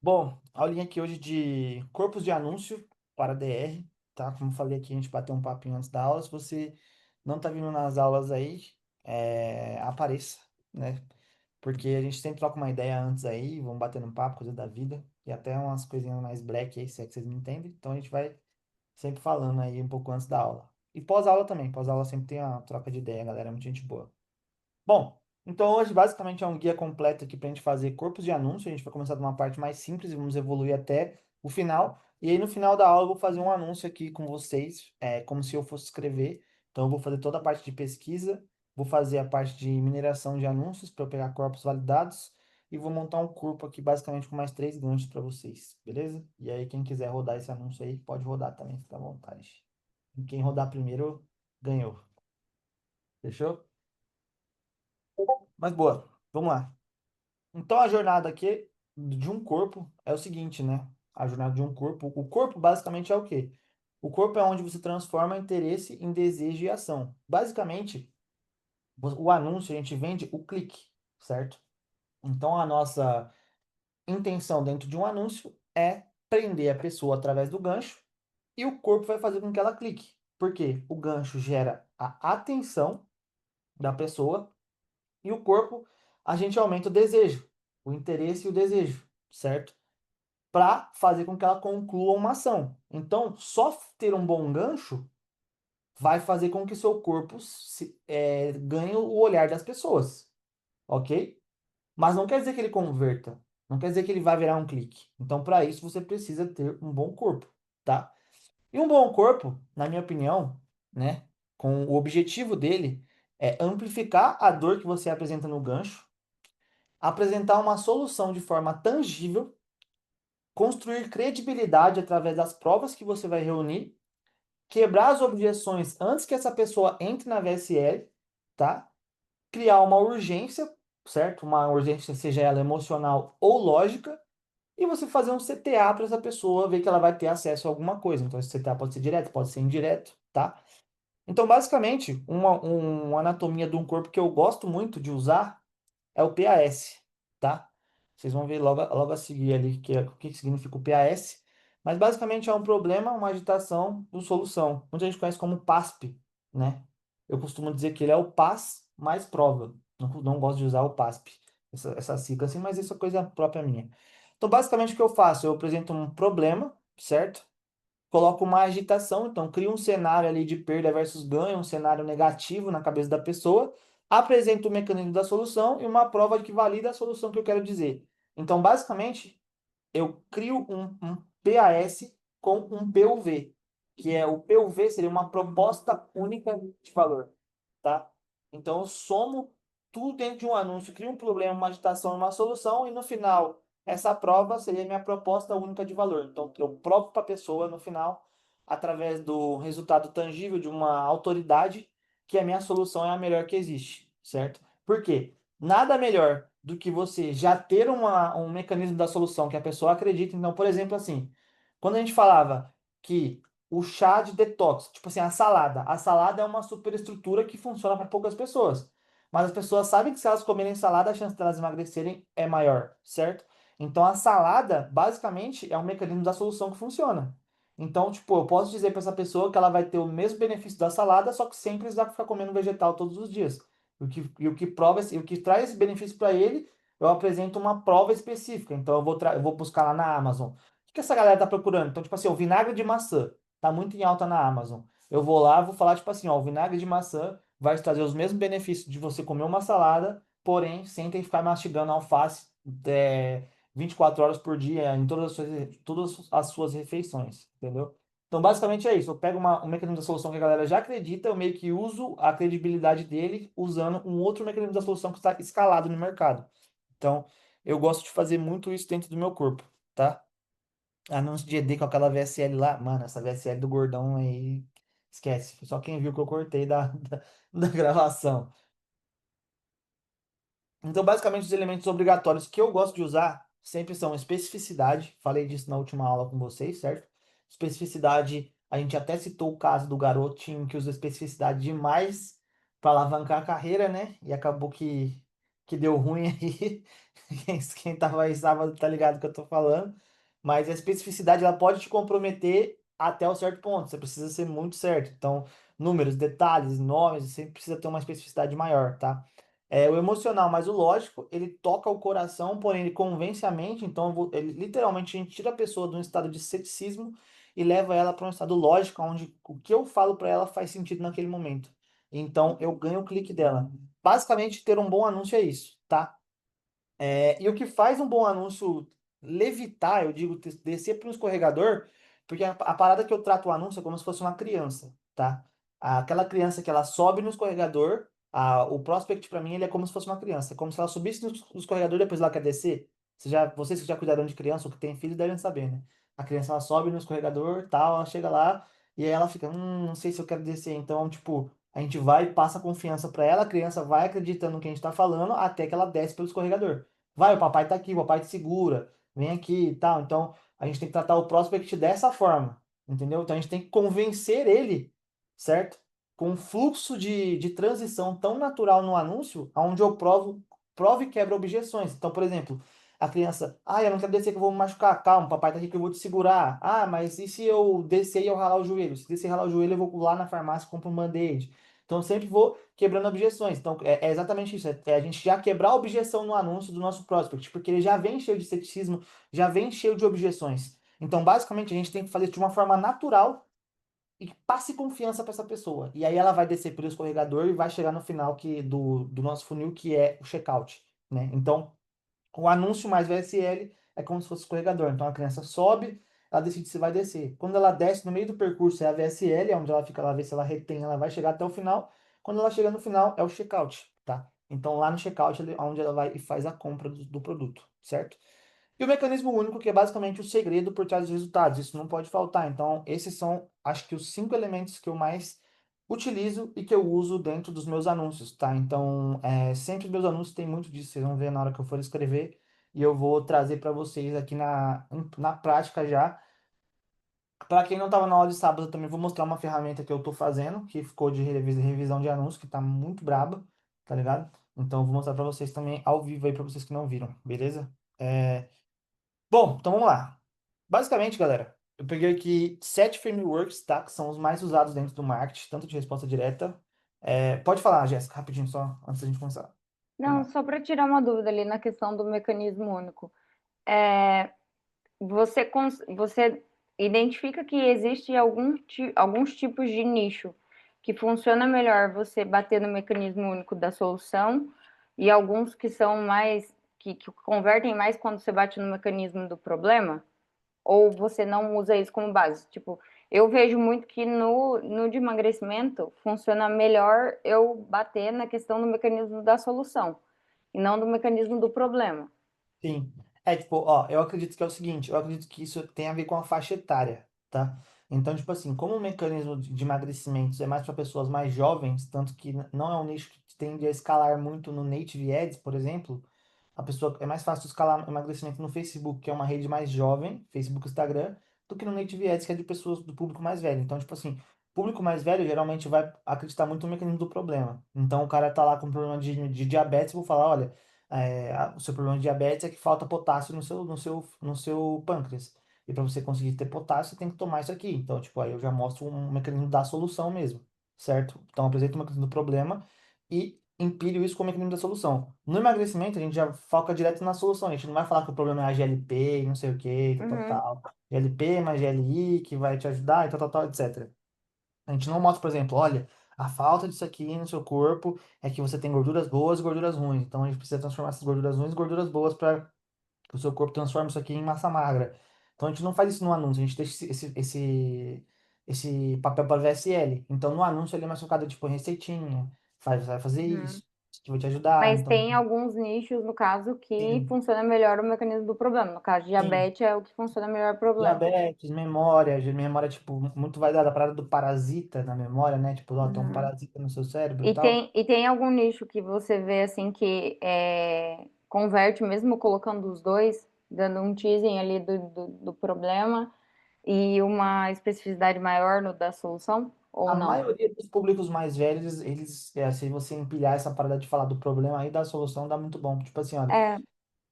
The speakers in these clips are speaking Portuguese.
Bom, aulinha aqui hoje de corpos de anúncio para DR, tá? Como falei aqui, a gente bateu um papinho antes da aula. Se você não tá vindo nas aulas aí, apareça, né? Porque a gente sempre troca uma ideia antes aí, vamos batendo um papo, coisa da vida, e até umas coisinhas mais black aí, se é que vocês me entendem. Então a gente vai sempre falando aí um pouco antes da aula. E pós-aula também, pós-aula sempre tem a troca de ideia, galera, é muita gente boa. Bom, então hoje basicamente é um guia completo aqui para a gente fazer corpos de anúncio. A gente vai começar de uma parte mais simples e vamos evoluir até o final. E aí no final da aula eu vou fazer um anúncio aqui com vocês, como se eu fosse escrever. Então eu vou fazer toda a parte de pesquisa, vou fazer a parte de mineração de anúncios para eu pegar corpos validados e vou montar um corpo aqui basicamente com mais três ganchos para vocês, beleza? E aí quem quiser rodar esse anúncio aí pode rodar também, fica à vontade. E quem rodar primeiro ganhou. Fechou? Mas boa, vamos lá. Então a jornada aqui de um corpo é o seguinte, né? A jornada de um corpo. O corpo basicamente é o quê? O corpo é onde você transforma interesse em desejo e ação. Basicamente, o anúncio a gente vende o clique, certo? Então a nossa intenção dentro de um anúncio é prender a pessoa através do gancho e o corpo vai fazer com que ela clique. Por quê? O gancho gera a atenção da pessoa e o corpo a gente aumenta o desejo, o interesse e o desejo, certo? Para fazer com que ela conclua uma ação. Então, só ter um bom gancho vai fazer com que seu corpo ganhe o olhar das pessoas, ok? Mas não quer dizer que ele converta, não quer dizer que ele vai virar um clique. Então, para isso, você precisa ter um bom corpo, tá? E um bom corpo, na minha opinião, né, com o objetivo dele é amplificar a dor que você apresenta no gancho, apresentar uma solução de forma tangível, construir credibilidade através das provas que você vai reunir, quebrar as objeções antes que essa pessoa entre na VSL, tá? Criar uma urgência, certo? Uma urgência, seja ela emocional ou lógica, e você fazer um CTA para essa pessoa ver que ela vai ter acesso a alguma coisa. Então, esse CTA pode ser direto, pode ser indireto, tá? Então, basicamente, uma anatomia de um corpo que eu gosto muito de usar é o PAS, tá? Vocês vão ver logo a seguir ali o que significa o PAS. Mas basicamente é um problema, uma agitação com solução. Muita gente conhece como PASP, né? Eu costumo dizer que ele é o PAS mais prova. Não gosto de usar o PASP, essa sigla assim, mas isso é coisa própria minha. Então, basicamente, o que eu faço? Eu apresento um problema, certo? Coloco uma agitação, então crio um cenário ali de perda versus ganho, um cenário negativo na cabeça da pessoa, apresento o mecanismo da solução e uma prova que valida a solução que eu quero dizer. Então, basicamente, eu crio um PAS com um PUV, que é o PUV seria uma proposta única de valor, tá? Então, eu somo tudo dentro de um anúncio, crio um problema, uma agitação e uma solução, e no final, essa prova seria minha proposta única de valor. Então, eu provo para a pessoa no final, através do resultado tangível de uma autoridade, que a minha solução é a melhor que existe, certo? Por quê? Nada melhor do que você já ter um mecanismo da solução que a pessoa acredita. Então, por exemplo, assim, quando a gente falava que o chá de detox, tipo assim, a salada é uma superestrutura que funciona para poucas pessoas. Mas as pessoas sabem que se elas comerem salada, a chance de elas emagrecerem é maior, certo? Então a salada, basicamente, é um mecanismo da solução que funciona. Então, tipo, eu posso dizer para essa pessoa que ela vai ter o mesmo benefício da salada, só que sem precisar ficar comendo vegetal todos os dias. E o que prova, o que traz esse benefício para ele, eu apresento uma prova específica. Então eu vou buscar lá na Amazon. O que essa galera tá procurando? Então, tipo assim, o vinagre de maçã tá muito em alta na Amazon. Eu vou lá, vou falar, tipo assim, ó, o vinagre de maçã vai te trazer os mesmos benefícios de você comer uma salada, porém, sem ter que ficar mastigando alface 24 horas por dia em todas as suas refeições, entendeu? Então, basicamente é isso. Eu pego um mecanismo da solução que a galera já acredita, eu meio que uso a credibilidade dele usando um outro mecanismo da solução que está escalado no mercado. Então, eu gosto de fazer muito isso dentro do meu corpo, tá? Anúncio de ED com aquela VSL lá. Mano, essa VSL do gordão aí. Esquece. Só quem viu que eu cortei da gravação. Então, basicamente, os elementos obrigatórios que eu gosto de usar sempre são especificidade. Falei disso na última aula com vocês, certo? Especificidade, a gente até citou o caso do garotinho que usa especificidade demais para alavancar a carreira, né? E acabou que que deu ruim aí. Quem tava aí sábado tá ligado do que eu tô falando. Mas a especificidade ela pode te comprometer até um certo ponto. Você precisa ser muito certo. Então, números, detalhes, nomes, você precisa ter uma especificidade maior, tá? O emocional, mas o lógico, ele toca o coração, porém ele convence a mente. Então, ele, literalmente, a gente tira a pessoa de um estado de ceticismo e leva ela para um estado lógico, onde o que eu falo para ela faz sentido naquele momento. Então, eu ganho o clique dela. Basicamente, ter um bom anúncio é isso, tá? E o que faz um bom anúncio levitar, eu digo, descer para um escorregador, porque a parada que eu trato o anúncio é como se fosse uma criança, tá? Aquela criança que ela sobe no escorregador, o prospect para mim ele é como se fosse uma criança, é como se ela subisse no escorregador e depois ela quer descer. Vocês que já cuidaram de criança ou que têm filho devem saber, né? A criança ela sobe no escorregador, tal, ela chega lá e aí ela fica, não sei se eu quero descer, então, tipo, a gente vai e passa confiança para ela, a criança vai acreditando no que a gente tá falando até que ela desce pelo escorregador. Vai, o papai tá aqui, o papai te segura, vem aqui e tal. Então, a gente tem que tratar o prospect dessa forma, entendeu? Então, a gente tem que convencer ele, certo? Com um fluxo de transição tão natural no anúncio, onde eu provo e quebro objeções. Então, por exemplo, a criança, eu não quero descer que eu vou me machucar. Calma, o papai tá aqui que eu vou te segurar. Mas e se eu descer e eu ralar o joelho? Se descer e ralar o joelho, eu vou lá na farmácia e compro um band-aid. Então, eu sempre vou quebrando objeções. Então, é exatamente isso. É a gente já quebrar a objeção no anúncio do nosso prospect, porque ele já vem cheio de ceticismo, já vem cheio de objeções. Então, basicamente, a gente tem que fazer de uma forma natural e que passe confiança para essa pessoa. E aí ela vai descer pelo escorregador e vai chegar no final do nosso funil, que é o checkout, né? Então, o anúncio mais VSL é como se fosse escorregador. Então a criança sobe, ela decide se vai descer. Quando ela desce no meio do percurso é a VSL, é onde ela fica lá, ver se ela retém, ela vai chegar até o final. Quando ela chega no final é o checkout, tá? Então lá no checkout é onde ela vai e faz a compra do produto, certo? E o mecanismo único, que é basicamente o segredo por trás dos resultados. Isso não pode faltar. Então, esses são, acho que, os 5 elementos que eu mais utilizo e que eu uso dentro dos meus anúncios, tá? Então, sempre meus anúncios tem muito disso. Vocês vão ver na hora que eu for escrever. E eu vou trazer para vocês aqui na prática já. Para quem não estava na aula de sábado, eu também vou mostrar uma ferramenta que eu estou fazendo, que ficou de revisão de anúncios, que está muito braba, tá ligado? Então, eu vou mostrar para vocês também ao vivo aí, para vocês que não viram, beleza? Bom, então vamos lá. Basicamente, galera, eu peguei aqui 7 frameworks, tá? Que são os mais usados dentro do marketing, tanto de resposta direta. Pode falar, Jéssica, rapidinho só, antes da gente começar. Foi Não, mal. só para tirar uma dúvida ali na questão do mecanismo único. É, você identifica que existe alguns tipos de nicho que funciona melhor você bater no mecanismo único da solução e alguns que são mais, que convertem mais quando você bate no mecanismo do problema? Ou você não usa isso como base? Tipo, eu vejo muito que no de emagrecimento funciona melhor eu bater na questão do mecanismo da solução e não do mecanismo do problema. Sim. Tipo, ó, eu acredito que é o seguinte, eu acredito que isso tem a ver com a faixa etária, tá? Então, tipo assim, como o mecanismo de emagrecimento é mais para pessoas mais jovens, tanto que não é um nicho que tende a escalar muito no Native Ads, por exemplo, a pessoa é mais fácil escalar emagrecimento no Facebook, que é uma rede mais jovem, Facebook, Instagram, do que no Native Ads, que é de pessoas do público mais velho. Então, tipo assim, público mais velho geralmente vai acreditar muito no mecanismo do problema. Então, o cara tá lá com problema de diabetes, eu vou falar, olha, o seu problema de diabetes é que falta potássio no seu pâncreas. E para você conseguir ter potássio, você tem que tomar isso aqui. Então, tipo, aí eu já mostro um mecanismo da solução mesmo, certo? Então, eu apresento o mecanismo do problema e empilho isso com o mecanismo da solução. No emagrecimento, a gente já foca direto na solução. A gente não vai falar que o problema é a GLP e não sei o que, tal, Uhum, tal, tal. GLP mais GLI que vai te ajudar e tal, tal, tal, etc. A gente não mostra, por exemplo, olha, a falta disso aqui no seu corpo é que você tem gorduras boas e gorduras ruins. Então a gente precisa transformar essas gorduras ruins em gorduras boas para que o seu corpo transforme isso aqui em massa magra. Então a gente não faz isso no anúncio, a gente deixa esse papel para VSL. Então no anúncio ele é mais focado tipo em receitinha, vai fazer uhum. isso, isso que vai te ajudar. Mas Então, tem alguns nichos, no caso, que sim, funciona melhor o mecanismo do problema. No caso, sim. diabetes é o que funciona melhor o problema. Diabetes, memória, tipo, muito vai dar da parada do parasita na memória, né? Tipo, ó, tem um Uhum. parasita no seu cérebro e E tal. tem algum nicho que você vê assim que converte mesmo colocando os dois, dando um teasing ali do problema e uma especificidade maior no da solução? ou A não? maioria dos públicos mais velhos, se você empilhar essa parada de falar do problema aí, da solução dá muito bom. Tipo assim, olha, É,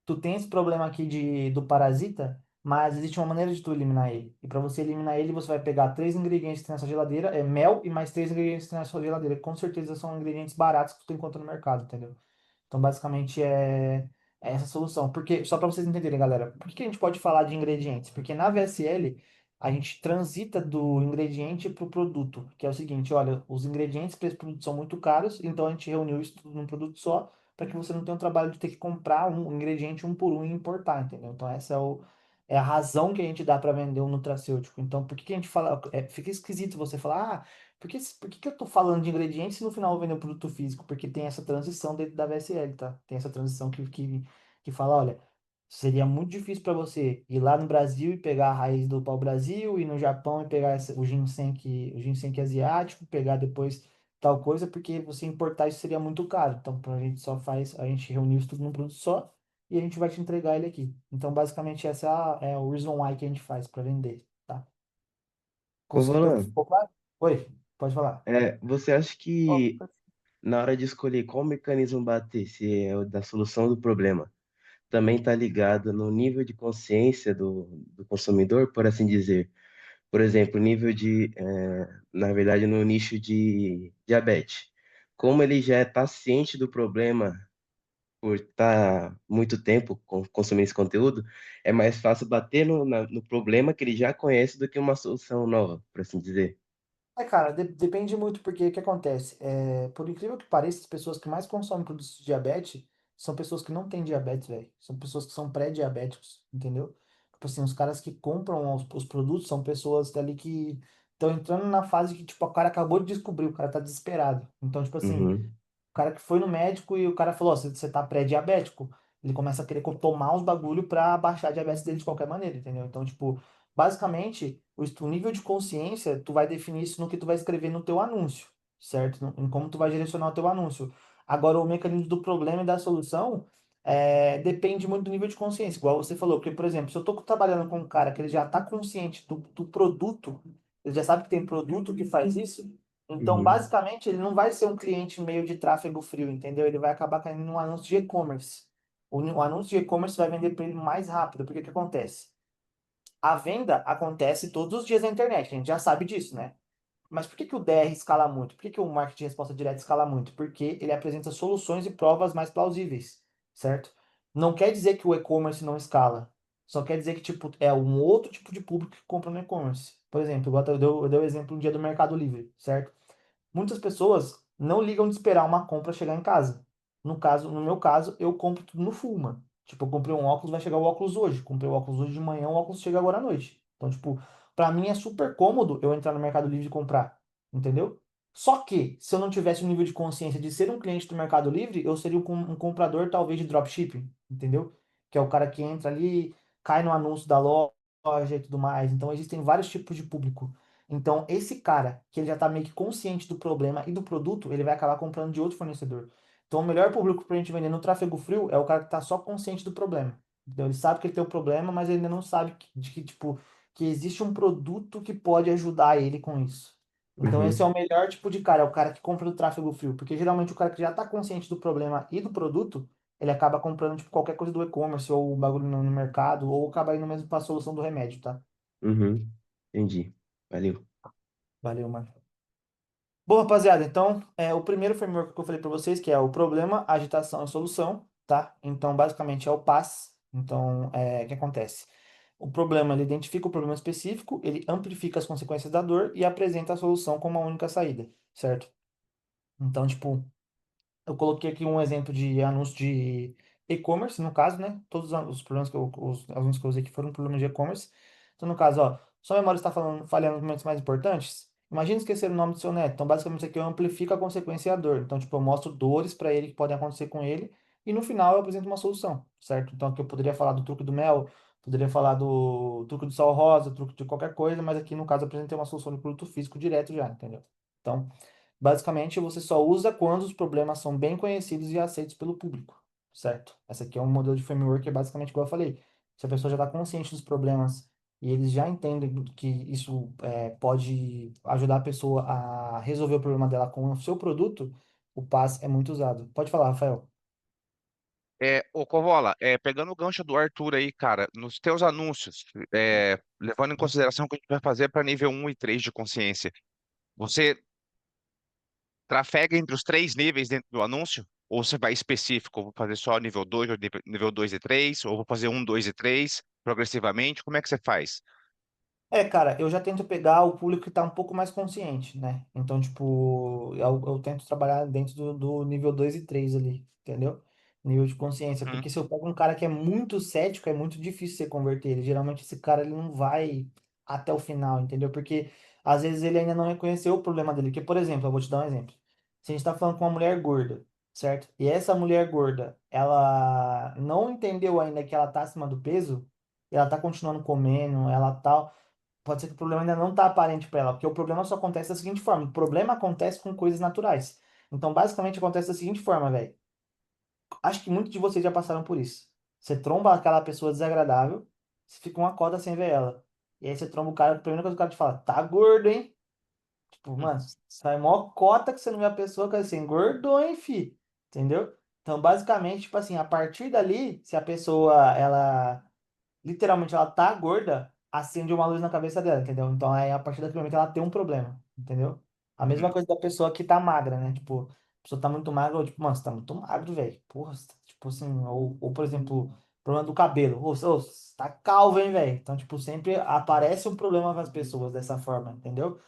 tu tem esse problema aqui do parasita, mas existe uma maneira de tu eliminar ele. E para você eliminar ele, você vai pegar três ingredientes que tem nessa geladeira, é mel e mais três ingredientes que tem na sua geladeira. Com certeza são ingredientes baratos que tu encontra no mercado, entendeu? Então, basicamente, é essa a solução. Porque, só para vocês entenderem, galera, por que a gente pode falar de ingredientes? Porque na VSL, a gente transita do ingrediente para o produto, que é o seguinte, olha, os ingredientes para esse produto são muito caros, então a gente reuniu isso tudo num produto só, para que você não tenha o trabalho de ter que comprar um ingrediente um por um e importar, entendeu? Então, essa é a razão que a gente dá para vender um nutracêutico. Então, por que que a gente fala... fica esquisito você falar, ah, por que que eu tô falando de ingredientes se no final eu vou vender um produto físico? Porque tem essa transição dentro da VSL, tá? Tem essa transição que fala, olha, seria muito difícil para você ir lá no Brasil e pegar a raiz do pau-brasil, ir no Japão e pegar o ginseng asiático, pegar depois tal coisa, porque você importar isso seria muito caro. Então, a gente só faz, a gente reuniu isso tudo num produto só e a gente vai te entregar ele aqui. Então, basicamente, essa é o reason why que a gente faz para vender, tá? é, Ô, Conseguiu? Valan, Ficou claro? Oi, pode falar. você acha que na hora de escolher qual mecanismo bater, se é o da solução do problema, também está ligado no nível de consciência do consumidor, por assim dizer? Por exemplo, nível na verdade, no nicho de diabetes. Como ele já está ciente do problema por estar muito tempo consumindo esse conteúdo, é mais fácil bater no problema que ele já conhece do que uma solução nova, por assim dizer. Cara, depende muito, porque o que acontece? Por incrível que pareça, as pessoas que mais consomem produtos de diabetes são pessoas que não têm diabetes, velho. São pessoas que são pré-diabéticos, entendeu? Tipo assim, os caras que compram os produtos são pessoas ali que estão entrando na fase que, tipo, o cara acabou de descobrir, o cara tá desesperado. Então, tipo assim, Uhum, o cara que foi no médico e o cara falou, ó, você tá pré-diabético. Ele começa a querer tomar os bagulho pra baixar a diabetes dele de qualquer maneira, entendeu? Então, tipo, basicamente, o nível de consciência, tu vai definir isso no que tu vai escrever no teu anúncio, certo? Em como tu vai direcionar o teu anúncio. Agora, o mecanismo do problema e da solução depende muito do nível de consciência, igual você falou. Porque, por exemplo, se eu tô trabalhando com um cara que ele já tá consciente do produto, ele já sabe que tem produto que faz isso, então, uhum, basicamente, ele não vai ser um cliente meio de tráfego frio, entendeu? Ele vai acabar caindo num anúncio de e-commerce. O anúncio de e-commerce vai vender para ele mais rápido, porque o que acontece? A venda acontece todos os dias na internet, a gente já sabe disso, né? Mas por que que o DR escala muito? Por que que o marketing de resposta direta escala muito? Porque ele apresenta soluções e provas mais plausíveis, certo? Não quer dizer que o e-commerce não escala. Só quer dizer que tipo, é um outro tipo de público que compra no e-commerce. Por exemplo, igual eu dei o exemplo um dia do Mercado Livre, certo? Muitas pessoas não ligam de esperar uma compra chegar em casa. No meu caso, eu compro tudo no full, mano. Tipo, eu comprei um óculos, vai chegar o óculos hoje. Comprei o óculos hoje de manhã, o óculos chega agora à noite. Então, tipo, pra mim é super cômodo eu entrar no Mercado Livre e comprar, entendeu? Só que, se eu não tivesse o nível de consciência de ser um cliente do Mercado Livre, eu seria um comprador talvez de dropshipping, entendeu? Que é o cara que entra ali, cai no anúncio da loja e tudo mais. Então, existem vários tipos de público. Então, esse cara, que ele já está meio que consciente do problema e do produto, ele vai acabar comprando de outro fornecedor. Então, o melhor público para a gente vender no tráfego frio é o cara que está só consciente do problema. Então, ele sabe que ele tem o problema, mas ele ainda não sabe tipo, que existe um produto que pode ajudar ele com isso. Então, esse é uhum, o melhor tipo de cara, é o cara que compra do tráfego frio. Porque geralmente o cara que já está consciente do problema e do produto, ele acaba comprando tipo, qualquer coisa do e-commerce ou o bagulho no mercado, ou acaba indo mesmo para a solução do remédio, tá? uhum. Entendi. Valeu. Valeu, mano. Bom, rapaziada, então, o primeiro framework que eu falei para vocês, que é o problema, agitação e solução, tá? Então, basicamente, é o PAS. Então, o que acontece? O problema, ele identifica o problema específico, ele amplifica as consequências da dor e apresenta a solução como a única saída, certo? Então, tipo, eu coloquei aqui um exemplo de anúncio de e-commerce, no caso, né? Todos os problemas os anúncios que eu usei aqui foram problemas de e-commerce. Então, no caso, ó, sua memória está falhando nos momentos mais importantes. Imagina esquecer o nome do seu neto. Então, basicamente, isso aqui eu amplifico a consequência e a dor. Então, tipo, eu mostro dores para ele que podem acontecer com ele. E no final eu apresento uma solução, certo? Então, aqui eu poderia falar do truque do mel, poderia falar do truque do sal rosa, truque de qualquer coisa, mas aqui no caso eu apresentei uma solução de produto físico direto já, entendeu? Então, basicamente, você só usa quando os problemas são bem conhecidos e aceitos pelo público, certo? Essa aqui é um modelo de framework que é basicamente igual eu falei. Se a pessoa já está consciente dos problemas e eles já entendem que isso pode ajudar a pessoa a resolver o problema dela com o seu produto, o PaaS é muito usado. Pode falar, Rafael. Ô Corvola, pegando o gancho do Arthur aí, cara, nos teus anúncios, levando em consideração o que a gente vai fazer para nível um e 3 de consciência, você trafega entre os três níveis dentro do anúncio? Ou você vai específico? Vou fazer só nível 2 ou nível 2 e 3? Ou vou fazer um, 2 e 3 progressivamente? Como é que você faz? Cara, eu já tento pegar o público que tá um pouco mais consciente, né? Então, tipo, eu tento trabalhar dentro do nível 2 e 3 ali, entendeu? Nível de consciência. Hum, Porque se eu pego um cara que é muito cético, é muito difícil você converter ele. Geralmente esse cara ele não vai até o final, entendeu? Porque às vezes ele ainda não reconheceu o problema dele. Porque, por exemplo, eu vou te dar um exemplo. Se a gente tá falando com uma mulher gorda, certo? E essa mulher gorda, ela não entendeu ainda que ela tá acima do peso, e ela tá continuando comendo, ela tá. Pode ser que o problema ainda não tá aparente para ela, porque o problema só acontece da seguinte forma: o problema acontece com coisas naturais. Então, basicamente, acontece da seguinte forma, velho. Acho que muitos de vocês já passaram por isso. Você tromba aquela pessoa desagradável, você fica uma corda sem ver ela. E aí você tromba o cara, a primeira coisa que o cara te fala, tá gordo, hein? Tipo, hum, mano, sai mó cota que você não vê a pessoa, que assim, engordou, hein, fi? Entendeu? Então, basicamente, tipo assim, a partir dali, se a pessoa, ela literalmente ela tá gorda, acende uma luz na cabeça dela, entendeu? Então aí a partir daquele momento ela tem um problema, entendeu? A mesma uhum, coisa da pessoa que tá magra, né? Tipo, a pessoa tá muito magra, ou tipo, mano, você tá muito magro, velho. Porra, tipo assim, ou por exemplo, problema do cabelo. Você tá calvo, hein, velho? Então, tipo, sempre aparece um problema com as pessoas dessa forma, entendeu?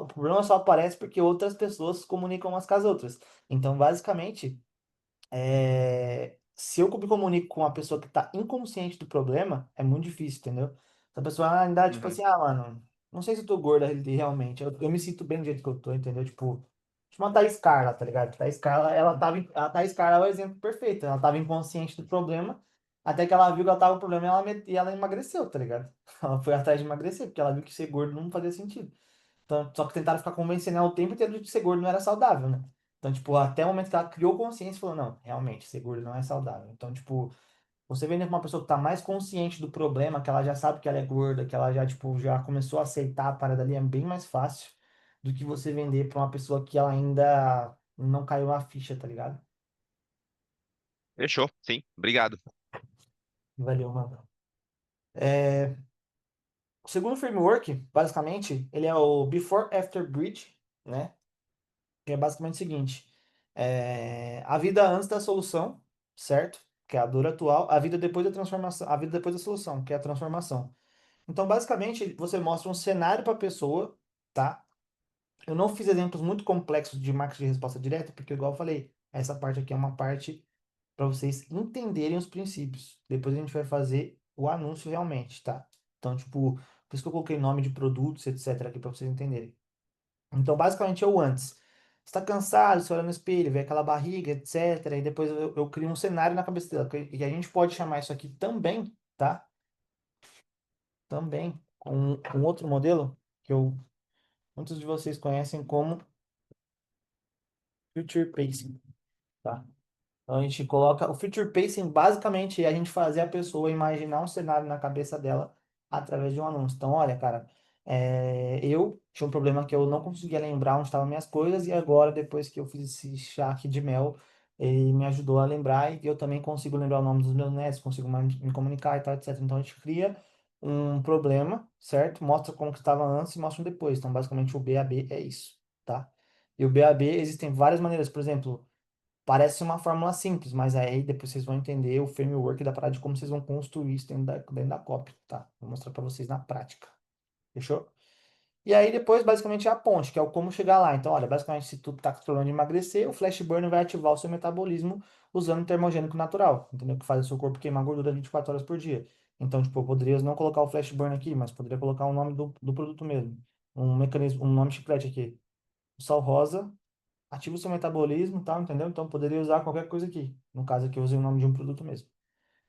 O problema só aparece porque outras pessoas se comunicam umas com as outras. Então, basicamente, se eu me comunico com uma pessoa que tá inconsciente do problema, é muito difícil, entendeu? Se a pessoa ainda, tipo uhum, assim, mano, não sei se eu tô gorda realmente, eu me sinto bem do jeito que eu tô, entendeu? Tipo uma Thaís Carla, tá ligado? Thaís Carla, a Thaís Carla é o exemplo perfeito, ela tava inconsciente do problema, até que ela viu que ela tava com problema e ela emagreceu, tá ligado? Ela foi atrás de emagrecer, porque ela viu que ser gordo não fazia sentido. Então, só que tentaram ficar convencendo ela o tempo inteiro de que ser gordo não era saudável, né? Então, tipo, até o momento que ela criou consciência, falou, não, realmente, ser gordo não é saudável. Então, tipo, você vendo com uma pessoa que tá mais consciente do problema, que ela já sabe que ela é gorda, que ela já, tipo, já começou a aceitar a parada ali, é bem mais fácil do que você vender pra uma pessoa que ela ainda não caiu a ficha, tá ligado? fechou, sim, obrigado. Valeu, mano. É, o segundo framework, basicamente, ele é o Before After Bridge, né? Que é basicamente o seguinte: a vida antes da solução, certo? Que é a dor atual, a vida depois da transformação, a vida depois da solução, que é a transformação. Então, basicamente, você mostra um cenário para a pessoa, tá? Eu não fiz exemplos muito complexos de marketing de resposta direta, porque, igual eu falei, essa parte aqui é uma parte para vocês entenderem os princípios. Depois a gente vai fazer o anúncio realmente, tá? Então, tipo, por isso que eu coloquei nome de produtos, etc, aqui para vocês entenderem. Então, basicamente, é o antes. Você tá cansado, você olha no espelho, vê aquela barriga, etc. E depois eu crio um cenário na cabeça dela. E a gente pode chamar isso aqui também, tá? Também com outro modelo que muitos de vocês conhecem como Future Pacing, tá? Então a gente coloca o Future Pacing, basicamente é a gente fazer a pessoa imaginar um cenário na cabeça dela através de um anúncio. Então, olha, cara, eu tinha um problema que eu não conseguia lembrar onde estavam minhas coisas, e agora, depois que eu fiz esse chá aqui de mel, ele me ajudou a lembrar, e eu também consigo lembrar o nome dos meus netos, consigo me comunicar e tal, etc. Então a gente cria um problema, certo? Mostra como que estava antes e mostra um depois. Então, basicamente, o BAB é isso, tá? E o BAB existem várias maneiras, por exemplo. Parece uma fórmula simples, mas aí depois vocês vão entender o framework da parada de como vocês vão construir isso dentro da cópia, tá? Vou mostrar para vocês na prática. Fechou? E aí depois, basicamente, é a ponte, que é o como chegar lá. Então, olha, basicamente, se tu tá com problema de emagrecer, o flash burn vai ativar o seu metabolismo usando o termogênico natural, entendeu? Que faz o seu corpo queimar gordura 24 horas por dia. Então, tipo, eu poderia não colocar o flash burn aqui, mas poderia colocar o nome do produto mesmo. Um mecanismo, um nome chiclete aqui. O sal rosa ativa o seu metabolismo e tal, entendeu? Então poderia usar qualquer coisa aqui. No caso aqui eu usei o nome de um produto mesmo.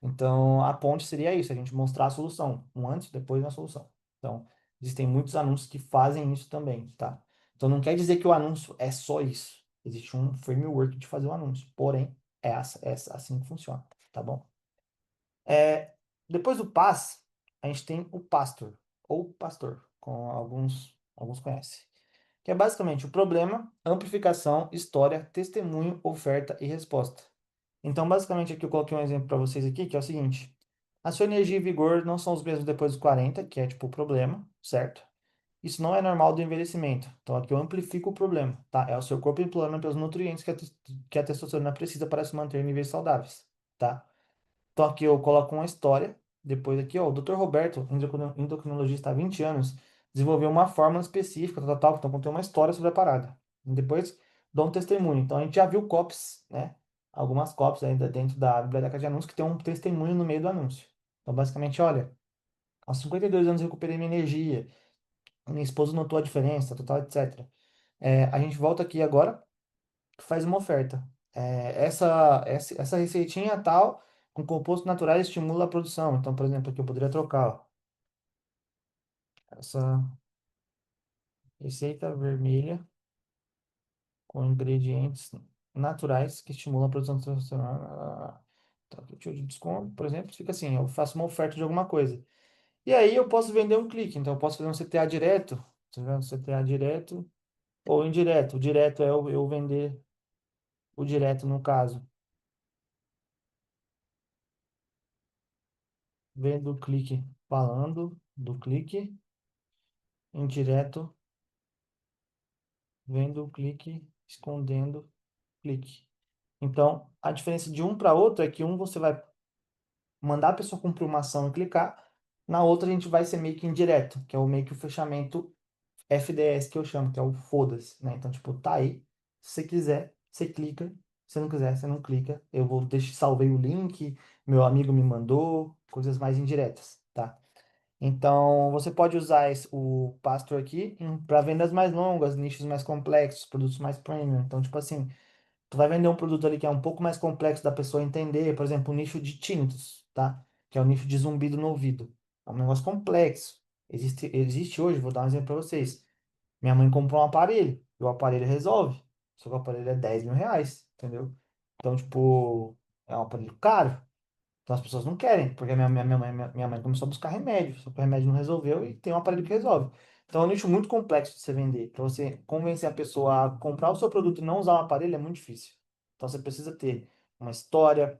Então a ponte seria isso, a gente mostrar a solução, um antes e depois na solução. Então existem muitos anúncios que fazem isso também, tá? Então não quer dizer que o anúncio é só isso. Existe um framework de fazer o anúncio, porém é assim que funciona, tá bom? É, depois do PaaS, a gente tem o pastor, ou pastor, com alguns conhecem. Que é basicamente o problema, amplificação, história, testemunho, oferta e resposta. Então, basicamente, aqui eu coloquei um exemplo para vocês aqui, que é o seguinte. A sua energia e vigor não são os mesmos depois dos 40, que é tipo o problema, certo? Isso não é normal do envelhecimento. Então, aqui eu amplifico o problema, tá? É o seu corpo implorando pelos nutrientes que a testosterona precisa para se manter em níveis saudáveis, tá? Então, aqui eu coloco uma história. Depois aqui, ó, o Dr. Roberto, endocrinologista há 20 anos, desenvolveu uma fórmula específica, tal, tal, tal. Então, contém uma história sobre a parada. E depois, dou um testemunho. Então, a gente já viu copies, né? Algumas copies ainda dentro da biblioteca de anúncios que tem um testemunho no meio do anúncio. Então, basicamente, olha, aos 52 anos recuperei minha energia. Minha esposa notou a diferença, total, etc. A gente volta aqui agora, faz uma oferta. Essa receitinha tal, com compostos naturais, estimula a produção. Então, por exemplo, aqui eu poderia trocar, ó, essa receita vermelha com ingredientes naturais que estimulam a produção de testosterona. Então, aqui, tio de desconto, por exemplo, fica assim, eu faço uma oferta de alguma coisa. E aí eu posso vender um clique, então eu posso fazer um CTA direto, tá vendo? CTA direto ou indireto. O direto é eu vender o direto, no caso. Vendo o clique falando do clique, indireto, vendo o clique, escondendo clique. Então, a diferença de um para outro é que um você vai mandar a pessoa cumprir uma ação e clicar, na outra a gente vai ser meio que indireto, que é o meio que o fechamento FDS que eu chamo, que é o foda-se, né? Então, tipo, tá aí, se você quiser, você clica, se não quiser, você não clica. Eu vou deixar, salvei o link, meu amigo me mandou, coisas mais indiretas, tá? Então, você pode usar o Pastor aqui para vendas mais longas, nichos mais complexos, produtos mais premium. Então, tipo assim, tu vai vender um produto ali que é um pouco mais complexo da pessoa entender, por exemplo, o nicho de tinnitus, tá? Que é o nicho de zumbido no ouvido. É um negócio complexo. Existe hoje, vou dar um exemplo para vocês. Minha mãe comprou um aparelho, e o aparelho resolve. Só que o aparelho é 10 mil reais, entendeu? Então, tipo, é um aparelho caro. Então as pessoas não querem, porque minha mãe começou a buscar remédio, só que o remédio não resolveu e tem um aparelho que resolve. Então é um nicho muito complexo de você vender. Para você convencer a pessoa a comprar o seu produto e não usar o aparelho é muito difícil. Então você precisa ter uma história,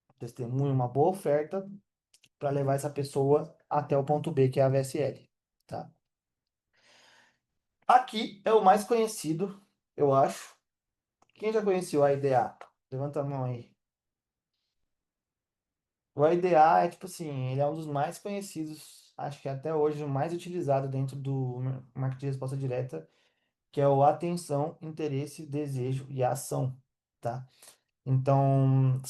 um testemunho, uma boa oferta para levar essa pessoa até o ponto B, que é a VSL, tá? Aqui é o mais conhecido, eu acho. Quem já conheceu a IDA? Levanta a mão aí. O IDA é tipo assim, ele é um dos mais conhecidos, acho que até hoje o mais utilizado dentro do marketing de resposta direta, que é o atenção, interesse, desejo e ação, tá? Então,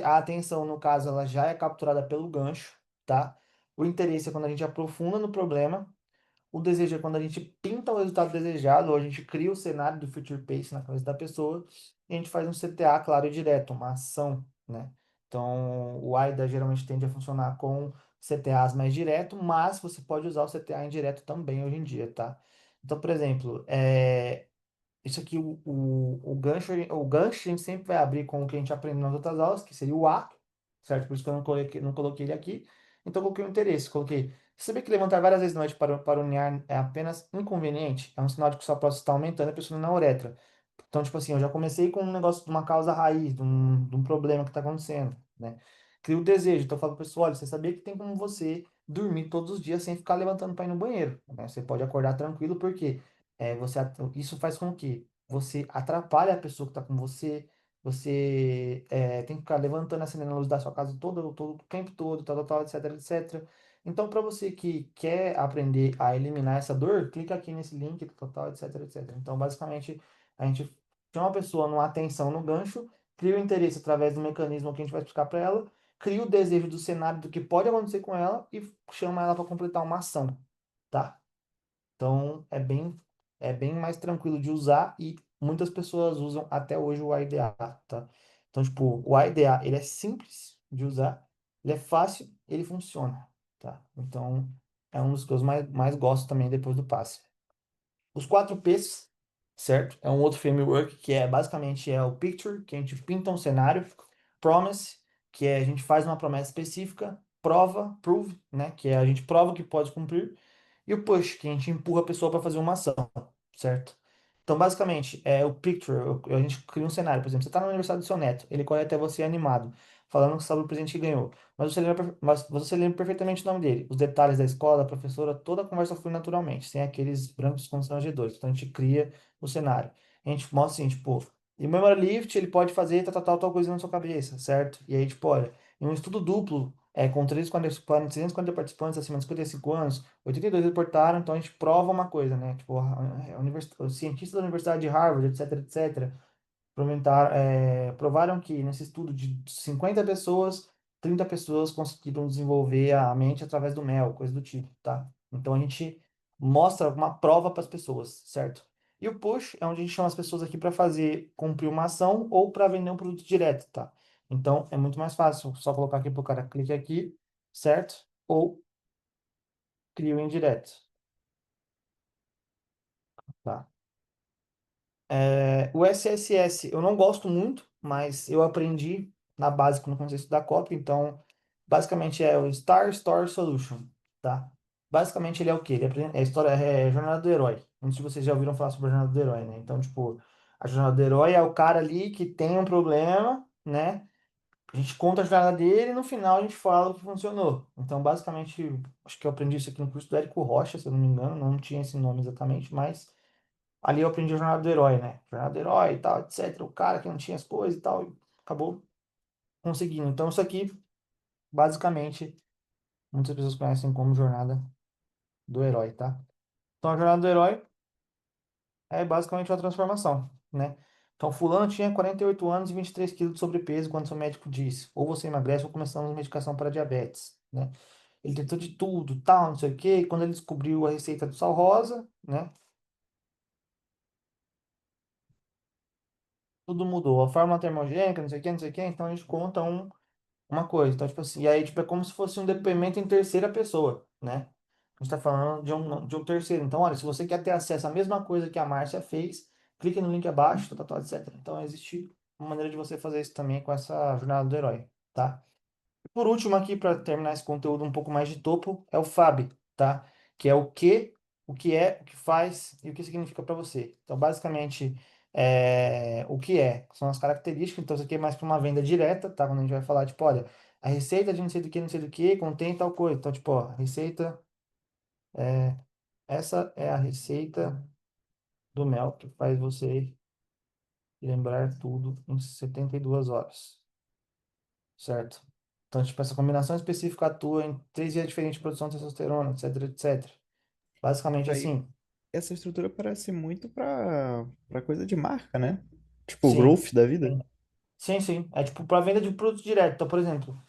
a atenção, no caso, ela já é capturada pelo gancho, tá? O interesse é quando a gente aprofunda no problema. O desejo é quando a gente pinta o resultado desejado, ou a gente cria o cenário do future pace na cabeça da pessoa, e a gente faz um CTA claro e direto, uma ação, né? Então, o AIDA geralmente tende a funcionar com CTAs mais direto, mas você pode usar o CTA indireto também hoje em dia, tá? Então, por exemplo, isso aqui, o gancho a gente sempre vai abrir com o que a gente aprende nas outras aulas, que seria o A, certo? Por isso que eu não coloquei ele aqui. Então, eu coloquei o interesse. Coloquei. Você sabia que levantar várias vezes na noite para urinar é apenas inconveniente? É um sinal de que sua próstata está aumentando e pressionando na uretra. Então, tipo assim, eu já comecei com um negócio de uma causa raiz, de um problema que está acontecendo, né? Crio o desejo. Então, eu falo pro pessoal, olha, você sabia que tem como você dormir todos os dias sem ficar levantando para ir no banheiro, né? Você pode acordar tranquilo, porque isso faz com que você atrapalhe a pessoa que está com você, você tem que ficar levantando, acendendo a luz da sua casa todo o tempo todo, tal, tal, tal, etc, etc. Então, para você que quer aprender a eliminar essa dor, clica aqui nesse link, tal, tal, etc, etc. Então, basicamente, a gente chama a pessoa numa atenção no gancho, cria o interesse através do mecanismo que a gente vai explicar para ela, cria o desejo do cenário do que pode acontecer com ela e chama ela para completar uma ação, tá? Então, é bem mais tranquilo de usar e muitas pessoas usam até hoje o IDA, tá? Então, tipo, o IDA, ele é simples de usar, ele é fácil, ele funciona, tá? Então, é um dos que eu mais gosto também depois do passe. Os 4Ps, certo? É um outro framework que basicamente é o Picture, que a gente pinta um cenário, Promise, que a gente faz uma promessa específica, prove, né? Que é a gente prova que pode cumprir. E o push, que a gente empurra a pessoa para fazer uma ação, certo? Então, basicamente, é o picture, a gente cria um cenário, por exemplo, você está no aniversário do seu neto, ele corre até você animado, falando que sabe o presente que ganhou. Mas você lembra perfeitamente o nome dele, os detalhes da escola, da professora, toda a conversa flui naturalmente, sem aqueles brancos constrangedores. Então, a gente cria o cenário. A gente mostra assim, tipo, e o memory lift, ele pode fazer tal coisa na sua cabeça, certo? E aí, tipo, olha, em um estudo duplo, com 340 participantes acima de 55 anos, 82 reportaram, então a gente prova uma coisa, né? Tipo, os cientistas da Universidade de Harvard, etc, etc, provaram que nesse estudo de 50 pessoas, 30 pessoas conseguiram desenvolver a mente através do mel, coisa do tipo, tá? Então a gente mostra uma prova para as pessoas, certo? E o push é onde a gente chama as pessoas aqui para fazer cumprir uma ação ou para vender um produto direto, tá? Então é muito mais fácil, só colocar aqui para o cara clique aqui, certo? Ou cria o indireto, tá? O SSS eu não gosto muito, mas eu aprendi na base no contexto da cópia, então basicamente é o Star Store Solution, tá? Basicamente ele é o quê? É a história, é a jornada do herói. Não sei se vocês já ouviram falar sobre a jornada do herói, né? Então, tipo, a jornada do herói é o cara ali que tem um problema, né? A gente conta a jornada dele e no final a gente fala o que funcionou. Então, basicamente, acho que eu aprendi isso aqui no curso do Érico Rocha, se eu não me engano, não tinha esse nome exatamente, mas ali eu aprendi a jornada do herói, né? Jornada do herói e tal, etc. O cara que não tinha as coisas e tal, e acabou conseguindo. Então, isso aqui, basicamente, muitas pessoas conhecem como jornada do herói, tá? Então, a jornada do herói é basicamente uma transformação, né? Então, fulano tinha 48 anos e 23 quilos de sobrepeso quando seu médico disse, ou você emagrece ou começamos medicação para diabetes, né? Ele tentou de tudo, tal, não sei o quê, e quando ele descobriu a receita do sal rosa, né? Tudo mudou. A fórmula termogênica, não sei o quê, não sei o quê. Então, a gente conta uma coisa. Então, tipo assim, e aí, tipo, é como se fosse um depoimento em terceira pessoa, né? A gente tá falando de um terceiro. Então, olha, se você quer ter acesso à mesma coisa que a Márcia fez, clique no link abaixo, etc. Então, existe uma maneira de você fazer isso também com essa jornada do herói, tá? Por último, aqui, para terminar esse conteúdo um pouco mais de topo, é o FAB, tá? Que é o que é, o que faz e o que significa para você. Então, basicamente, o que é, são as características. Então, isso aqui é mais para uma venda direta, tá? Quando a gente vai falar, tipo, olha, a receita de não sei do que, contém tal coisa. Então, tipo, ó, receita, é, essa é a receita do mel que faz você lembrar tudo em 72 horas, certo? Então, tipo, essa combinação específica atua em 3 vias diferentes de produção de testosterona, etc, etc. Basicamente Aí, assim, essa estrutura parece muito pra coisa de marca, né? Tipo, o sim. growth da vida. Sim, sim. Sim. É tipo para venda de produto direto. Então, por exemplo,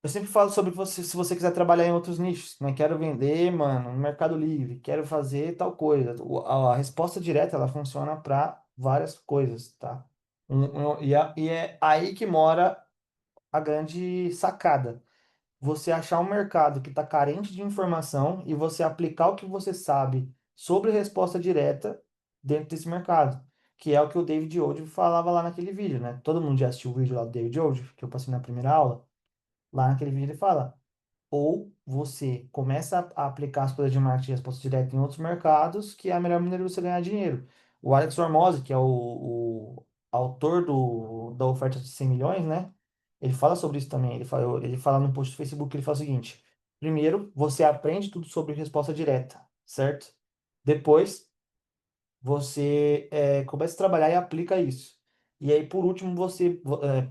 eu sempre falo sobre você, se você quiser trabalhar em outros nichos, né? Quero vender, mano, no Mercado Livre, quero fazer tal coisa. A resposta direta, ela funciona para várias coisas, tá? E é aí que mora a grande sacada. Você achar um mercado que está carente de informação e você aplicar o que você sabe sobre resposta direta dentro desse mercado, que é o que o David Oddi falava lá naquele vídeo, né? Todo mundo já assistiu o vídeo lá do David Oddi, que eu passei na primeira aula. Lá naquele vídeo ele fala: ou você começa a aplicar as coisas de marketing de resposta direta em outros mercados, que é a melhor maneira de você ganhar dinheiro. O Alex Hormozzi, que é o autor da oferta de 100 milhões, né? Ele fala sobre isso também. Ele fala no post do Facebook, ele fala o seguinte: primeiro, você aprende tudo sobre resposta direta, certo? Depois, você começa a trabalhar e aplica isso. E aí, por último,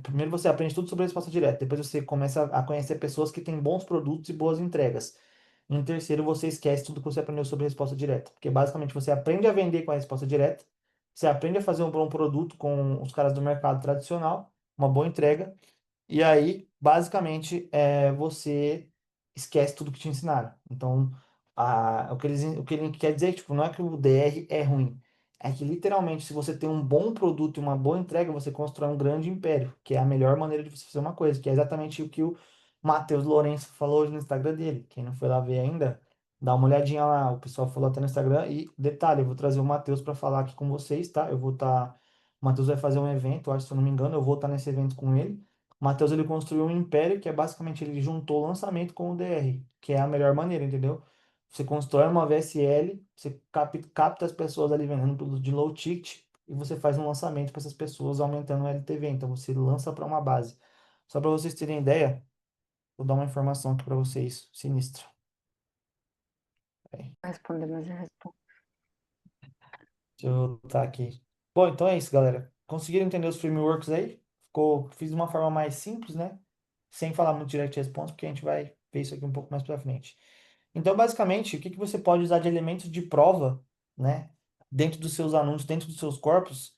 primeiro você aprende tudo sobre a resposta direta, depois você começa a conhecer pessoas que têm bons produtos e boas entregas. Em terceiro, você esquece tudo que você aprendeu sobre resposta direta, porque basicamente você aprende a vender com a resposta direta, você aprende a fazer um bom produto com os caras do mercado tradicional, uma boa entrega, e aí, basicamente, você esquece tudo que te ensinaram. Então, o que ele quer dizer é que, tipo, não é que o DR é ruim. É que, literalmente, se você tem um bom produto e uma boa entrega, você constrói um grande império, que é a melhor maneira de você fazer uma coisa, que é exatamente o que o Matheus Lourenço falou hoje no Instagram dele. Quem não foi lá ver ainda, dá uma olhadinha lá. O pessoal falou até no Instagram. E, detalhe, eu vou trazer o Matheus para falar aqui com vocês, tá? Eu vou estar. O Matheus vai fazer um evento, acho, se eu não me engano, eu vou estar nesse evento com ele. O Matheus ele construiu um império que é basicamente ele juntou o lançamento com o DR, que é a melhor maneira, entendeu? Você constrói uma VSL, você capta as pessoas ali vendendo produto de low ticket e você faz um lançamento para essas pessoas aumentando o LTV. Então você lança para uma base. Só para vocês terem ideia, vou dar uma informação aqui para vocês, sinistra. Responder, mas eu respondo. Deixa eu botar aqui. Bom, então é isso, galera. Conseguiram entender os frameworks aí? Fiz de uma forma mais simples, né? Sem falar muito direct response, porque a gente vai ver isso aqui um pouco mais pra frente. Então, basicamente, o que que você pode usar de elementos de prova, né? Dentro dos seus anúncios, dentro dos seus corpos?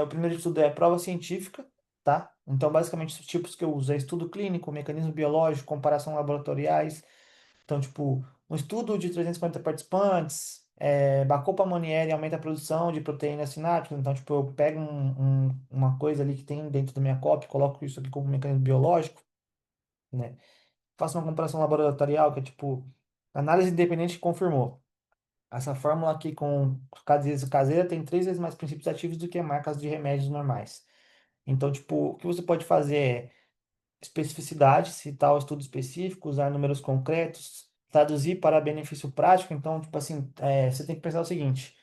O primeiro de tudo é prova científica, tá? Então, basicamente, os tipos que eu uso é estudo clínico, mecanismo biológico, comparação laboratoriais. Então, tipo, um estudo de 350 participantes, Bacopa Monnieri aumenta a produção de proteínas sinápticas. Então, tipo, eu pego uma coisa ali que tem dentro da minha cópia, coloco isso aqui como mecanismo biológico, né? Faço uma comparação laboratorial, que é tipo, análise independente que confirmou. Essa fórmula aqui com caseira tem 3 vezes mais princípios ativos do que marcas de remédios normais. Então, tipo, o que você pode fazer é especificidade, citar o estudo específico, usar números concretos, traduzir para benefício prático. Então, tipo assim, você tem que pensar o seguinte: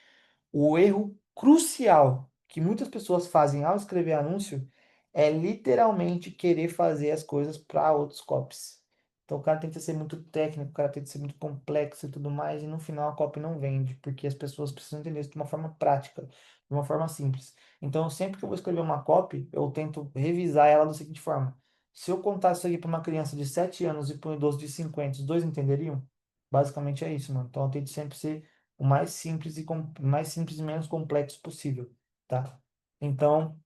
o erro crucial que muitas pessoas fazem ao escrever anúncio é literalmente querer fazer as coisas para outros copies. Então o cara tenta ser muito técnico, o cara tenta ser muito complexo e tudo mais, e no final a copy não vende, porque as pessoas precisam entender isso de uma forma prática, de uma forma simples. Então sempre que eu vou escrever uma copy, eu tento revisar ela da seguinte forma: se eu contasse isso aqui para uma criança de 7 anos e para um idoso de 50, os dois entenderiam? Basicamente é isso, mano. Então eu tento sempre ser o mais simples mais simples e menos complexo possível, tá? Então,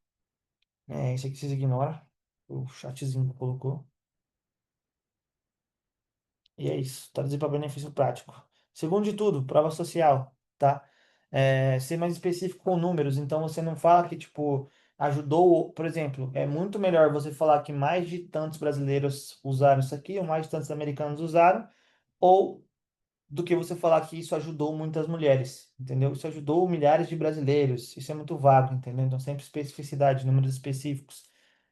isso aqui vocês ignoram, o chatzinho que colocou. E é isso, traduzir para benefício prático. Segundo de tudo, prova social, tá? Ser mais específico com números. Então, você não fala que, tipo, ajudou, por exemplo, é muito melhor você falar que mais de tantos brasileiros usaram isso aqui, ou mais de tantos americanos usaram, ou do que você falar que isso ajudou muitas mulheres, entendeu? Isso ajudou milhares de brasileiros. Isso é muito vago, entendeu? Então, sempre especificidade, números específicos,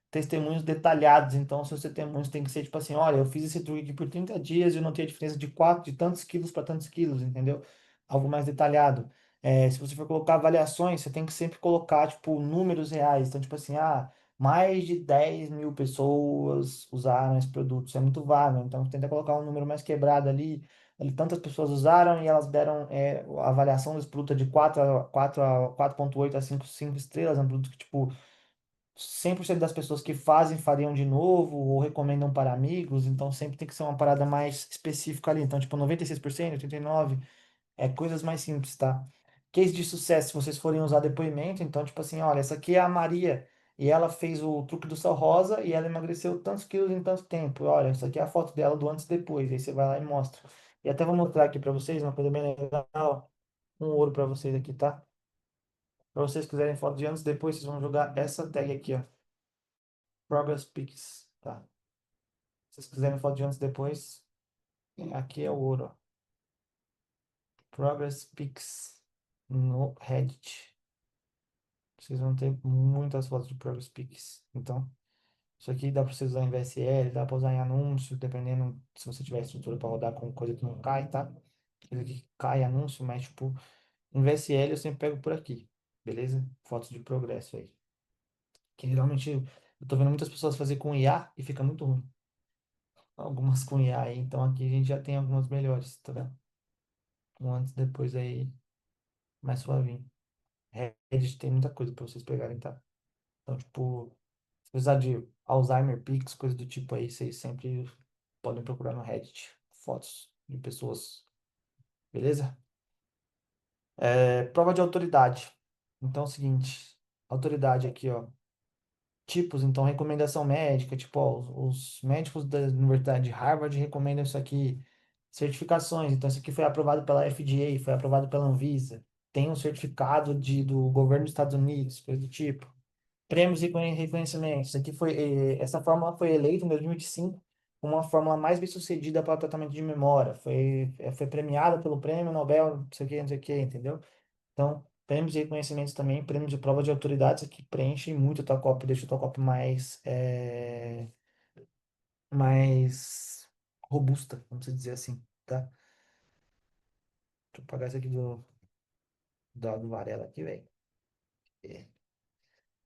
testemunhos detalhados. Então, seus testemunhos tem que ser tipo assim: olha, eu fiz esse truque aqui por 30 dias e eu notei a diferença de tantos quilos para tantos quilos, entendeu? Algo mais detalhado. Se você for colocar avaliações, você tem que sempre colocar, tipo, números reais. Então, tipo assim, mais de 10 mil pessoas usaram esse produto. Isso é muito vago. Então, tenta colocar um número mais quebrado ali. Tantas pessoas usaram e elas deram a avaliação desse produto é de 4,8 a 5 estrelas. É um produto que, tipo, 100% das pessoas que fazem fariam de novo ou recomendam para amigos. Então, sempre tem que ser uma parada mais específica ali. Então, tipo, 96%, 89%, coisas mais simples, tá? Case de sucesso, se vocês forem usar depoimento, então, tipo assim, olha, essa aqui é a Maria e ela fez o truque do sal rosa e ela emagreceu tantos quilos em tanto tempo. Olha, essa aqui é a foto dela do antes e depois. Aí você vai lá e mostra. E até vou mostrar aqui pra vocês uma coisa bem legal. Um ouro pra vocês aqui, tá? Pra vocês quiserem foto de antes e depois, vocês vão jogar essa tag aqui, ó. Progress Pics, tá? Se vocês quiserem foto de antes e depois, aqui é o ouro, ó. Progress Pics no Reddit. Vocês vão ter muitas fotos de Progress Pics. Então, isso aqui dá para você usar em VSL, dá para usar em anúncio, dependendo se você tiver estrutura para rodar com coisa que não cai, tá? Coisa que cai anúncio, mas tipo, em VSL eu sempre pego por aqui, beleza? Fotos de progresso aí. Que geralmente eu tô vendo muitas pessoas fazer com IA e fica muito ruim. Algumas com IA aí, então aqui a gente já tem algumas melhores, tá vendo? Um antes, depois aí, mais suavinho. Reddit tem muita coisa para vocês pegarem, tá? Então, tipo, se precisar de Alzheimer Pics, coisa do tipo aí, vocês sempre podem procurar no Reddit fotos de pessoas, beleza? Prova de autoridade. Então é o seguinte, autoridade aqui, ó. Tipos, então, recomendação médica, tipo, ó, os médicos da Universidade de Harvard recomendam isso aqui. Certificações, então isso aqui foi aprovado pela FDA, foi aprovado pela Anvisa. Tem um certificado do governo dos Estados Unidos, coisa do tipo. Prêmios e reconhecimentos. Essa fórmula foi eleita em 2025 como uma fórmula mais bem-sucedida para o tratamento de memória. Foi premiada pelo Prêmio Nobel, não sei o que, entendeu? Então, prêmios e reconhecimentos também, prêmios de prova de autoridades que preenchem muito a tua cópia, deixa a tua cópia mais robusta, vamos dizer assim, tá? Deixa eu pagar isso aqui do Varela aqui, velho.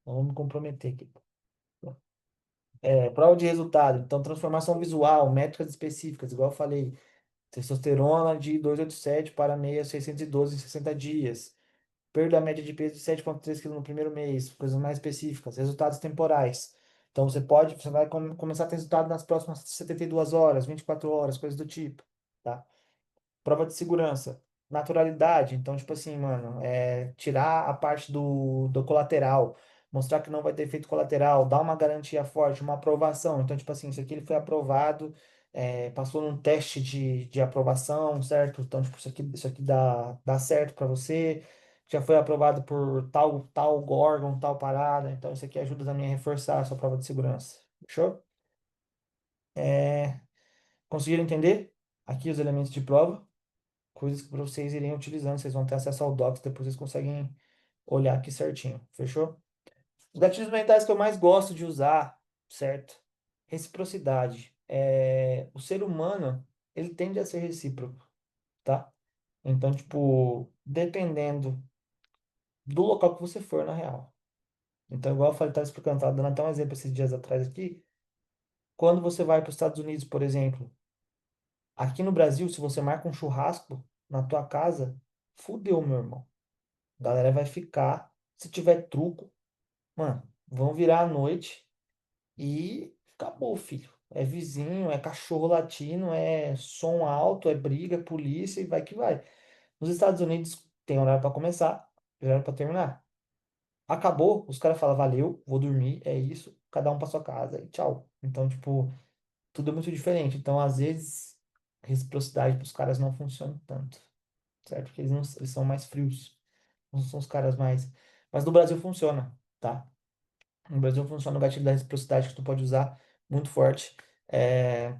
Vamos me comprometer aqui. Prova de resultado. Então, transformação visual, métricas específicas, igual eu falei. Testosterona de 287 para meia 612 em 60 dias. Perda média de peso de 7,3 kg no primeiro mês. Coisas mais específicas. Resultados temporais. Então, você vai começar a ter resultado nas próximas 72 horas, 24 horas, coisas do tipo, tá? Prova de segurança, naturalidade. Então, tipo assim, mano, tirar a parte do colateral, mostrar que não vai ter efeito colateral, dar uma garantia forte, uma aprovação. Então, tipo assim, isso aqui ele foi aprovado, passou num teste de aprovação, certo? Então, tipo, isso aqui dá certo para você. Já foi aprovado por tal órgão, tal parada. Então, isso aqui ajuda também a reforçar a sua prova de segurança. Fechou? Conseguiram entender? Aqui os elementos de prova. Coisas que vocês irem utilizando, vocês vão ter acesso ao Docs, depois vocês conseguem olhar aqui certinho, fechou? Os gatilhos mentais que eu mais gosto de usar, certo? Reciprocidade. O ser humano, ele tende a ser recíproco, tá? Então, tipo, dependendo do local que você for, na real. Então, igual eu falei, estava explicando, estava dando até um exemplo esses dias atrás aqui. Quando você vai para os Estados Unidos, por exemplo, aqui no Brasil, se você marca um churrasco na tua casa, fudeu, meu irmão. A galera vai ficar. Se tiver truco, mano, vão virar à noite e acabou, filho. É vizinho, é cachorro latino, é som alto, é briga, polícia e vai que vai. Nos Estados Unidos tem horário pra começar, horário pra terminar. Acabou, os caras falam, valeu, vou dormir, é isso, cada um pra sua casa e tchau. Então, tipo, tudo é muito diferente. Então, às vezes, a reciprocidade pros caras não funciona tanto, certo? Porque eles são mais frios. Não são os caras mais. Mas no Brasil funciona, tá? No Brasil funciona o gatilho da reciprocidade que tu pode usar muito forte. É,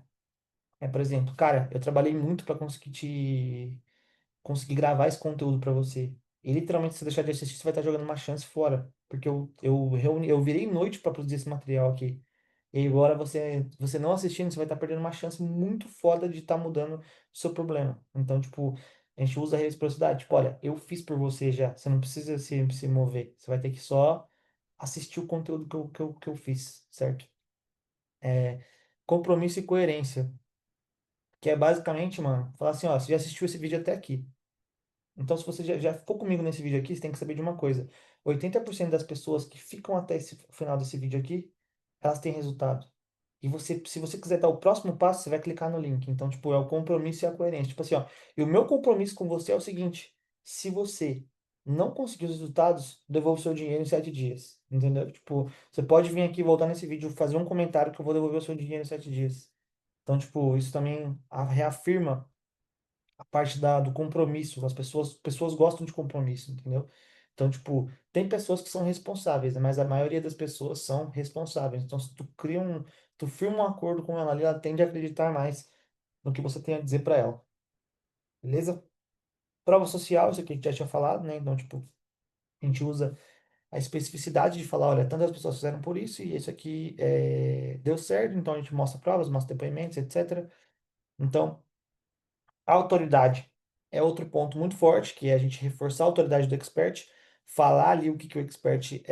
por exemplo, cara, eu trabalhei muito para conseguir gravar esse conteúdo para você. E literalmente, se você deixar de assistir, você vai estar jogando uma chance fora. Porque eu virei noite para produzir esse material aqui. E agora você não assistindo, você vai estar perdendo uma chance muito foda de estar mudando o seu problema. Então, tipo, a gente usa a reciprocidade. Tipo, olha, eu fiz por você já. Você não precisa se mover. Você vai ter que só assistir o conteúdo que eu fiz, certo? É, compromisso e coerência. Que é basicamente, mano, falar assim, ó, você já assistiu esse vídeo até aqui. Então, se você já ficou comigo nesse vídeo aqui, você tem que saber de uma coisa. 80% das pessoas que ficam até esse final desse vídeo aqui, elas têm resultado. E você, se você quiser dar o próximo passo, você vai clicar no link. Então, tipo, é o compromisso e a coerência. Tipo assim, ó, e o meu compromisso com você é o seguinte: se você não conseguir os resultados, devolva o seu dinheiro em 7 dias. Entendeu? Tipo, você pode vir aqui, voltar nesse vídeo, fazer um comentário que eu vou devolver o seu dinheiro em 7 dias. Então, tipo, isso também reafirma a parte do compromisso. As pessoas gostam de compromisso, entendeu? Então, tipo, tem pessoas que são responsáveis, né? Mas a maioria das pessoas são responsáveis. Então, se tu firma um acordo com ela ali, ela tende a acreditar mais no que você tem a dizer para ela. Beleza? Prova social, isso aqui a gente já tinha falado, né? Então, tipo, a gente usa a especificidade de falar, olha, tantas pessoas fizeram por isso e isso aqui deu certo, então a gente mostra provas, mostra depoimentos, etc. Então, a autoridade é outro ponto muito forte, que é a gente reforçar a autoridade do expert, falar ali o que o expert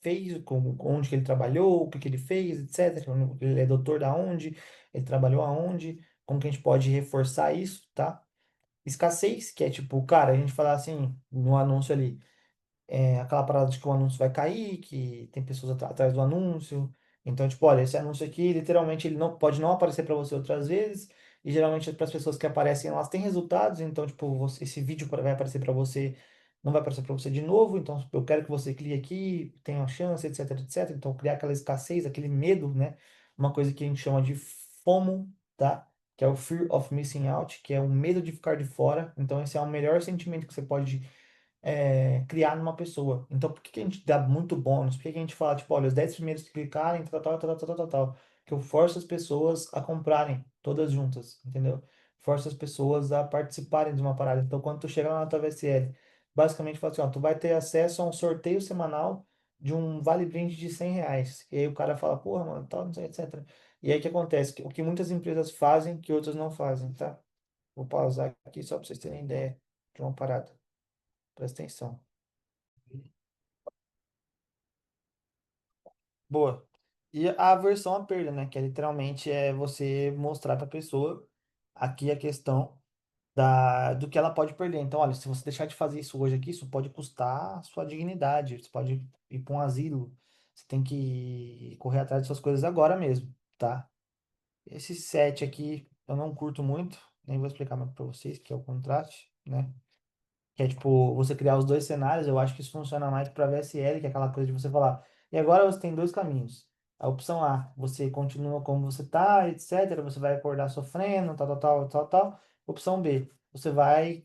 fez, onde que ele trabalhou, o que ele fez, etc. Ele é doutor da onde, ele trabalhou aonde, como que a gente pode reforçar isso, tá? Escassez, que é tipo, cara, a gente falar assim, no anúncio ali, aquela parada de que o anúncio vai cair, que tem pessoas atrás do anúncio. Então, tipo, olha, esse anúncio aqui, literalmente, ele não pode não aparecer para você outras vezes. E geralmente para as pessoas que aparecem, elas têm resultados. Então, tipo, esse vídeo vai aparecer para você, não vai aparecer para você de novo. Então, eu quero que você clique aqui, tenha uma chance, etc, etc. Então, criar aquela escassez, aquele medo, né? Uma coisa que a gente chama de FOMO, tá? Que é o Fear of Missing Out, que é o medo de ficar de fora. Então, esse é o melhor sentimento que você pode criar numa pessoa. Então, por que que a gente dá muito bônus? Por que que a gente fala, tipo, olha, os 10 primeiros que clicarem, tal, tal, tal, tal, tal, tal, tal. Que eu forço as pessoas a comprarem, todas juntas, entendeu? Forço as pessoas a participarem de uma parada. Então, quando tu chega lá na tua VSL, basicamente fala assim, ó, tu vai ter acesso a um sorteio semanal de um vale-brinde de R$ 100. E aí o cara fala, porra, mano, tal, não sei, etc. E aí o que acontece? O que muitas empresas fazem que outras não fazem, tá? Vou pausar aqui só para vocês terem ideia de uma parada. Presta atenção. Boa. E a aversão à perda, né? Que é literalmente você mostrar para a pessoa aqui a questão do que ela pode perder. Então, olha, se você deixar de fazer isso hoje aqui, isso pode custar a sua dignidade. Você pode ir para um asilo. Você tem que correr atrás de suas coisas agora mesmo, tá? Esse set aqui eu não curto muito, nem vou explicar mais para vocês, que é o contraste, né? Que é tipo, você criar os dois cenários, eu acho que isso funciona mais para VSL, que é aquela coisa de você falar. E agora você tem dois caminhos. A opção A, você continua como você tá, etc. Você vai acordar sofrendo, tal, tal, tal, tal, tal. Opção B, você vai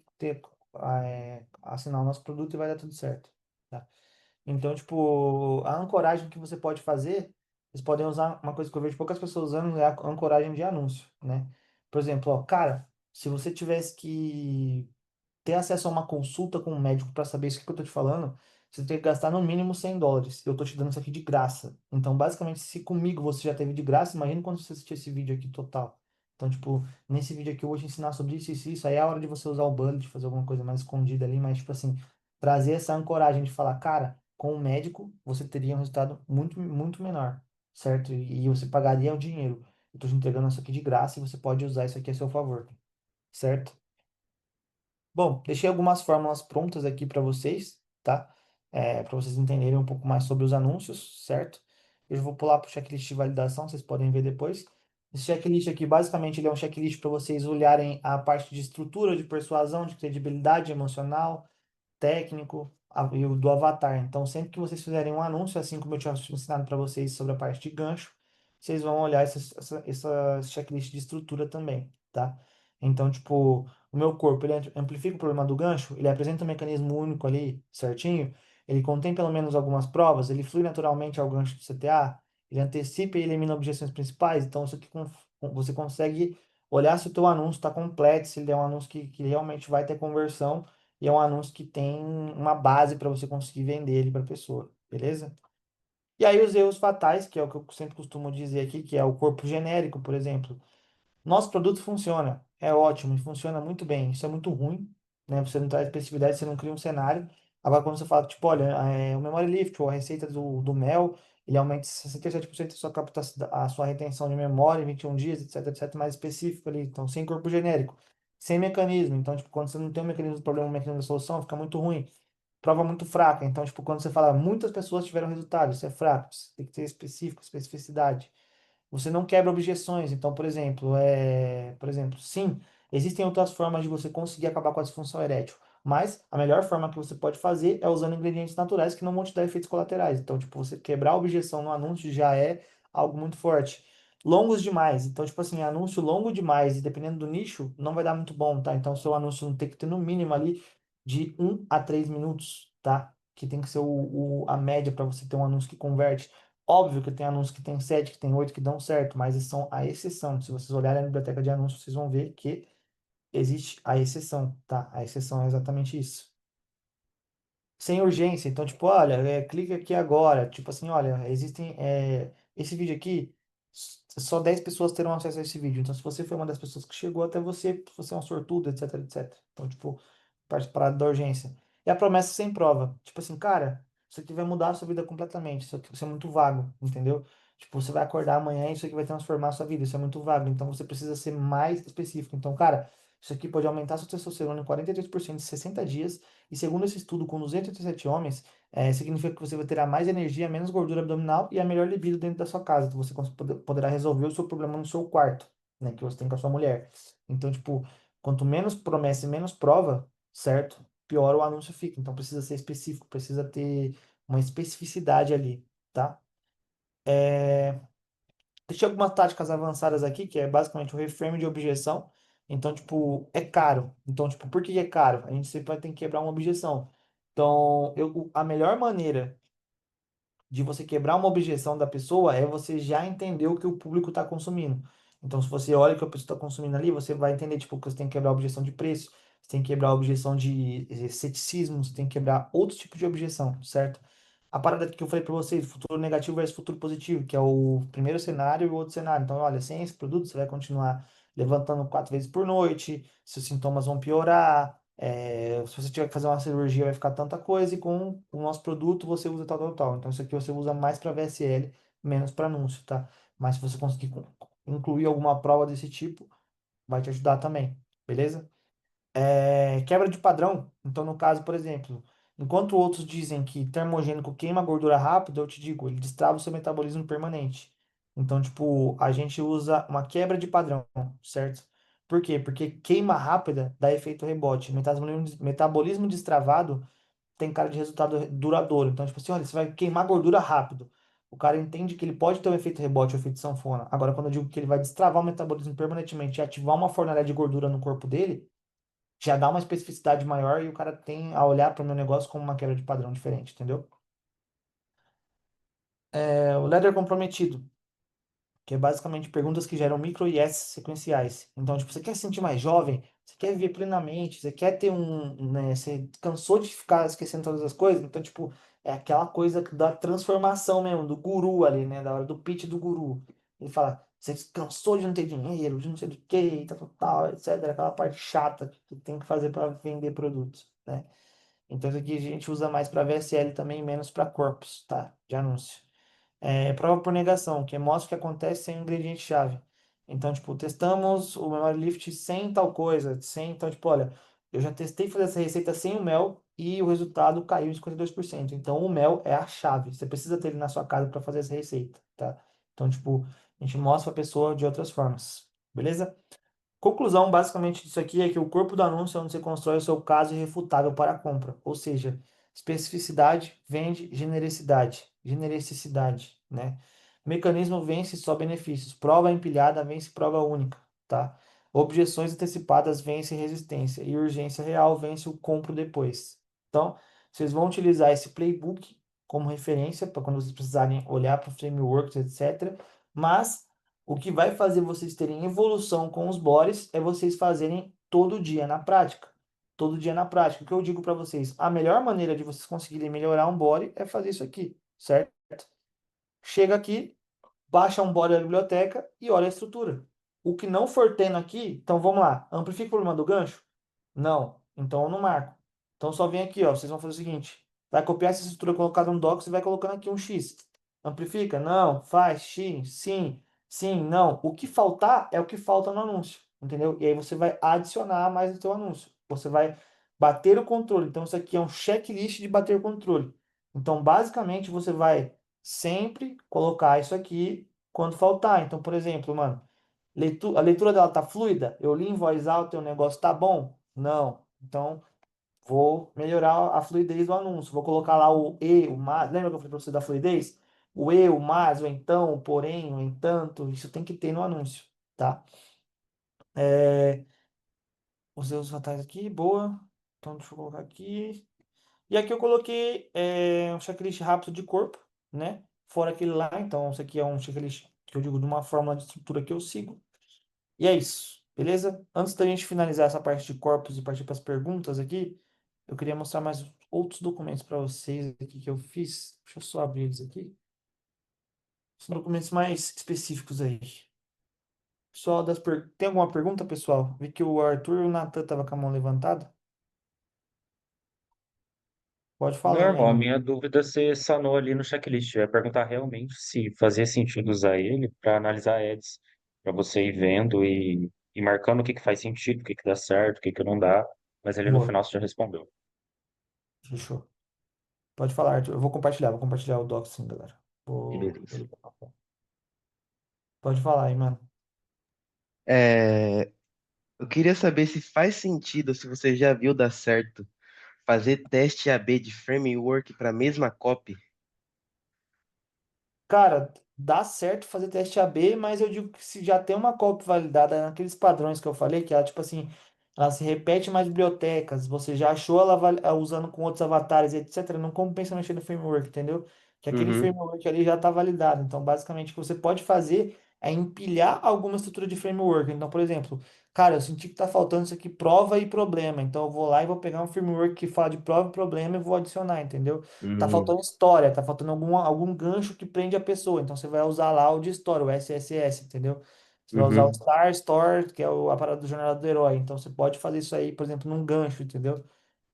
assinar o nosso produto e vai dar tudo certo. Tá? Então, tipo, a ancoragem que você pode fazer, vocês podem usar uma coisa que eu vejo poucas pessoas usando, é a ancoragem de anúncio, né? Por exemplo, ó, cara, se você tivesse que ter acesso a uma consulta com um médico para saber isso que eu tô te falando, você tem que gastar no mínimo US$ 100. Eu tô te dando isso aqui de graça. Então, basicamente, se comigo você já teve de graça, imagina quando você assistir esse vídeo aqui total. Então, tipo, nesse vídeo aqui eu vou te ensinar sobre isso, isso, isso. Aí é a hora de você usar o bullet, fazer alguma coisa mais escondida ali, mas, tipo assim, trazer essa ancoragem de falar, cara, com o médico você teria um resultado muito, muito menor, certo? E você pagaria o dinheiro. Eu tô te entregando isso aqui de graça e você pode usar isso aqui a seu favor, certo? Bom, deixei algumas fórmulas prontas aqui para vocês, tá? Para vocês entenderem um pouco mais sobre os anúncios, certo? Eu vou pular para o checklist de validação, vocês podem ver depois. Esse checklist aqui, basicamente, ele é um checklist para vocês olharem a parte de estrutura, de persuasão, de credibilidade emocional, técnico e o do avatar. Então, sempre que vocês fizerem um anúncio, assim como eu tinha ensinado para vocês sobre a parte de gancho, vocês vão olhar essa checklist de estrutura também, tá? Então, tipo, o meu corpo, ele amplifica o problema do gancho, ele apresenta um mecanismo único ali, certinho, ele contém pelo menos algumas provas, ele flui naturalmente ao gancho do CTA, ele antecipa e elimina objeções principais, então isso aqui você consegue olhar se o teu anúncio está completo, se ele é um anúncio que realmente vai ter conversão, e é um anúncio que tem uma base para você conseguir vender ele para a pessoa, beleza? E aí os erros fatais, que é o que eu sempre costumo dizer aqui, que é o corpo genérico, por exemplo. Nosso produto funciona, é ótimo, e funciona muito bem. Isso é muito ruim, né? Você não traz especificidade, você não cria um cenário. Agora, quando você fala, tipo, olha, o Memory Lift, ou a receita do Mel, ele aumenta 67% a sua captação, a sua retenção de memória em 21 dias, etc, etc, mais específico ali. Então, sem corpo genérico, sem mecanismo. Então, tipo, quando você não tem um mecanismo do problema, um mecanismo da solução, fica muito ruim. Prova muito fraca. Então, tipo, quando você fala, muitas pessoas tiveram resultado, isso é fraco. Você tem que ter específico, especificidade. Você não quebra objeções. Então, por exemplo, sim, existem outras formas de você conseguir acabar com a disfunção erétil, mas a melhor forma que você pode fazer é usando ingredientes naturais que não vão te dar efeitos colaterais. Então, tipo, você quebrar a objeção no anúncio já é algo muito forte. Longos demais. Então, tipo assim, anúncio longo demais e dependendo do nicho, não vai dar muito bom, tá? Então, seu anúncio não tem que ter no mínimo ali de 1 a 3 minutos, tá? Que tem que ser a média para você ter um anúncio que converte. Óbvio que tem anúncios que tem 7, que tem 8 que dão certo, mas eles são a exceção. Se vocês olharem a biblioteca de anúncios, vocês vão ver que existe a exceção, tá? A exceção é exatamente isso. Sem urgência. Então, tipo, olha, clica aqui agora. Tipo assim, olha, esse vídeo aqui, só 10 pessoas terão acesso a esse vídeo. Então, se você foi uma das pessoas que chegou até você, você é um sortudo, etc, etc. Então, tipo, parte parada da urgência. E a promessa sem prova. Tipo assim, cara, isso aqui vai mudar a sua vida completamente. Isso é muito vago, entendeu? Tipo, você vai acordar amanhã e isso aqui vai transformar a sua vida. Isso é muito vago. Então, você precisa ser mais específico. Então, cara, isso aqui pode aumentar sua testosterona em 43% em 60 dias. E segundo esse estudo, com 287 homens, significa que você vai ter mais energia, menos gordura abdominal e a melhor libido dentro da sua casa. Então, você poderá resolver o seu problema no seu quarto, né, que você tem com a sua mulher. Então, tipo, quanto menos promessa e menos prova, certo? Pior o anúncio fica. Então, precisa ser específico, precisa ter uma especificidade ali, tá? Deixei algumas táticas avançadas aqui, que é basicamente o reframe de objeção. Então, tipo, é caro. Então, tipo, por que é caro? A gente sempre vai ter que quebrar uma objeção. Então, a melhor maneira de você quebrar uma objeção da pessoa é você já entender o que o público está consumindo. Então, se você olha o que a pessoa está consumindo ali, você vai entender, tipo, que você tem que quebrar a objeção de preço, você tem que quebrar a objeção de ceticismo, você tem que quebrar outros tipos de objeção, certo? A parada que eu falei para vocês, futuro negativo versus futuro positivo, que é o primeiro cenário e o outro cenário. Então, olha, sem esse produto, você vai continuar levantando 4 vezes por noite, seus sintomas vão piorar, se você tiver que fazer uma cirurgia, vai ficar tanta coisa, e com o nosso produto você usa tal, tal, tal. Então, isso aqui você usa mais para VSL, menos para anúncio, tá? Mas se você conseguir incluir alguma prova desse tipo, vai te ajudar também, beleza? Quebra de padrão. Então, no caso, por exemplo, enquanto outros dizem que termogênico queima gordura rápido, eu te digo, ele destrava o seu metabolismo permanente. Então, tipo, a gente usa uma quebra de padrão, certo? Por quê? Porque queima rápida dá efeito rebote. Metabolismo destravado tem cara de resultado duradouro. Então, tipo assim, olha, você vai queimar gordura rápido. O cara entende que ele pode ter um efeito rebote, um efeito sanfona. Agora, quando eu digo que ele vai destravar o metabolismo permanentemente e ativar uma fornalha de gordura no corpo dele, já dá uma especificidade maior e o cara tem a olhar para o meu negócio como uma quebra de padrão diferente, entendeu? O Leather comprometido, que é basicamente perguntas que geram micro yes sequenciais. Então, tipo, você quer se sentir mais jovem? Você quer viver plenamente? Você quer ter né, você cansou de ficar esquecendo todas as coisas? Então, tipo, é aquela coisa da transformação mesmo, do guru ali, né? Da hora do pitch do guru. Ele fala, você cansou de não ter dinheiro, de não sei do que, tal, tal, tal, etc. Aquela parte chata que tem que fazer para vender produtos, né? Então, isso aqui a gente usa mais para VSL também, menos para corpos, tá? De anúncio. Prova por negação, que mostra o que acontece sem o ingrediente-chave. Então, tipo, testamos o Memory Lift sem tal coisa, sem, então, tipo, olha, eu já testei fazer essa receita sem o mel e o resultado caiu em 52%. Então, o mel é a chave. Você precisa ter ele na sua casa para fazer essa receita, tá? Então, tipo, a gente mostra para a pessoa de outras formas, beleza? Conclusão, basicamente, disso aqui é que o corpo do anúncio é onde você constrói o seu caso irrefutável para a compra. Ou seja, especificidade vende genericidade, né? Mecanismo vence só benefícios. Prova empilhada vence prova única, tá? Objeções antecipadas vence resistência. E urgência real vence o compro depois. Então, vocês vão utilizar esse playbook como referência para quando vocês precisarem olhar para frameworks, etc. Mas o que vai fazer vocês terem evolução com os bores é vocês fazerem todo dia na prática. Todo dia na prática. O que eu digo para vocês? A melhor maneira de vocês conseguirem melhorar um body é fazer isso aqui, certo? Chega aqui, baixa um body da biblioteca e olha a estrutura. O que não for tendo aqui, então vamos lá. Amplifica o problema do gancho? Não. Então eu não marco. Então só vem aqui, ó. Vocês vão fazer o seguinte: vai copiar essa estrutura colocada no docs e vai colocando aqui um X. Amplifica? Não. Faz? X? Sim. Sim, não. O que faltar é o que falta no anúncio. Entendeu? E aí você vai adicionar mais no seu anúncio. Você vai bater o controle. Então isso aqui é um checklist de bater o controle. Então basicamente você vai sempre colocar isso aqui quando faltar. Então, por exemplo, mano, a leitura dela tá fluida? Eu li em voz alta e o negócio tá bom? Não. Então, vou melhorar a fluidez do anúncio. Vou colocar lá o e, o mas. Lembra que eu falei para você da fluidez? O e, o mas, o então, o porém, o entanto. Isso tem que ter no anúncio, tá? Usei os vantagens aqui, boa. Então, deixa eu colocar aqui. E aqui eu coloquei um checklist rápido de corpo, né? Fora aquele lá. Então, isso aqui é um checklist que eu digo de uma fórmula de estrutura que eu sigo. E é isso, beleza? Antes da gente finalizar essa parte de corpos e partir para as perguntas aqui, eu queria mostrar mais outros documentos para vocês aqui que eu fiz. Deixa eu só abrir eles aqui. São documentos mais específicos aí. Pessoal, tem alguma pergunta, pessoal? Vi que o Arthur e o Natan estavam com a mão levantada. Pode Não, falar aí, irmão, a mano. minha dúvida você sanou ali no checklist. Eu ia perguntar realmente se fazia sentido usar ele para analisar ads, para você ir vendo e marcando o que que faz sentido, o que que dá certo, o que que não dá. Mas ele no Boa, final você já respondeu. fechou. Pode falar, Arthur. Eu vou compartilhar o doc sim, galera. Vou Beleza. ligar pra cá. Pode falar aí, mano. É, eu queria saber se faz sentido, se você já viu dar certo, fazer teste AB de framework para a mesma copy. Cara, dá certo fazer teste AB, mas eu digo que se já tem uma copy validada naqueles padrões que eu falei, que ela, tipo assim, ela se repete mais bibliotecas, você já achou ela usando com outros avatares, etc., não compensa mexer no framework, entendeu? Que aquele Uhum. framework ali já está validado. Então, basicamente, o que você pode fazer é empilhar alguma estrutura de framework. Então, por exemplo, cara, eu senti que tá faltando isso aqui, prova e problema. Então, eu vou lá e vou pegar um framework que fala de prova e problema e vou adicionar, entendeu? Tá Hum, faltando história, tá faltando algum gancho que prende a pessoa. Então, você vai usar lá o de história, o SSS, entendeu? Você vai usar o uhum. Star Store, que é a parada do Jornada do Herói. Então, você pode fazer isso aí, por exemplo, num gancho, entendeu?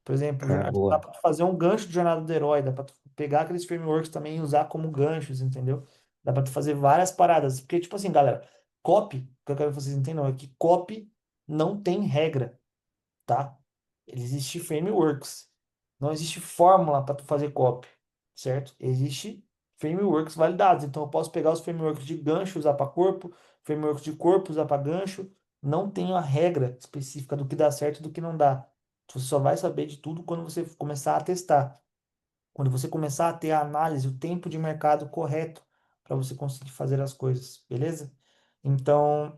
Por exemplo, Ah, dá boa. para fazer um gancho de Jornada do Herói, dá para pegar aqueles frameworks também e usar como ganchos, entendeu? Dá para fazer várias paradas. Porque, tipo assim, galera, copy, o que eu quero que vocês entendam é que copy não tem regra, tá? Existe frameworks. Não existe fórmula para tu fazer copy, certo? Existe frameworks validados. Então eu posso pegar os frameworks de gancho usar para corpo, frameworks de corpo usar para gancho. Não tem uma regra específica do que dá certo e do que não dá. Você só vai saber de tudo quando você começar a testar. Quando você começar a ter a análise, o tempo de mercado correto para você conseguir fazer as coisas, beleza? Então,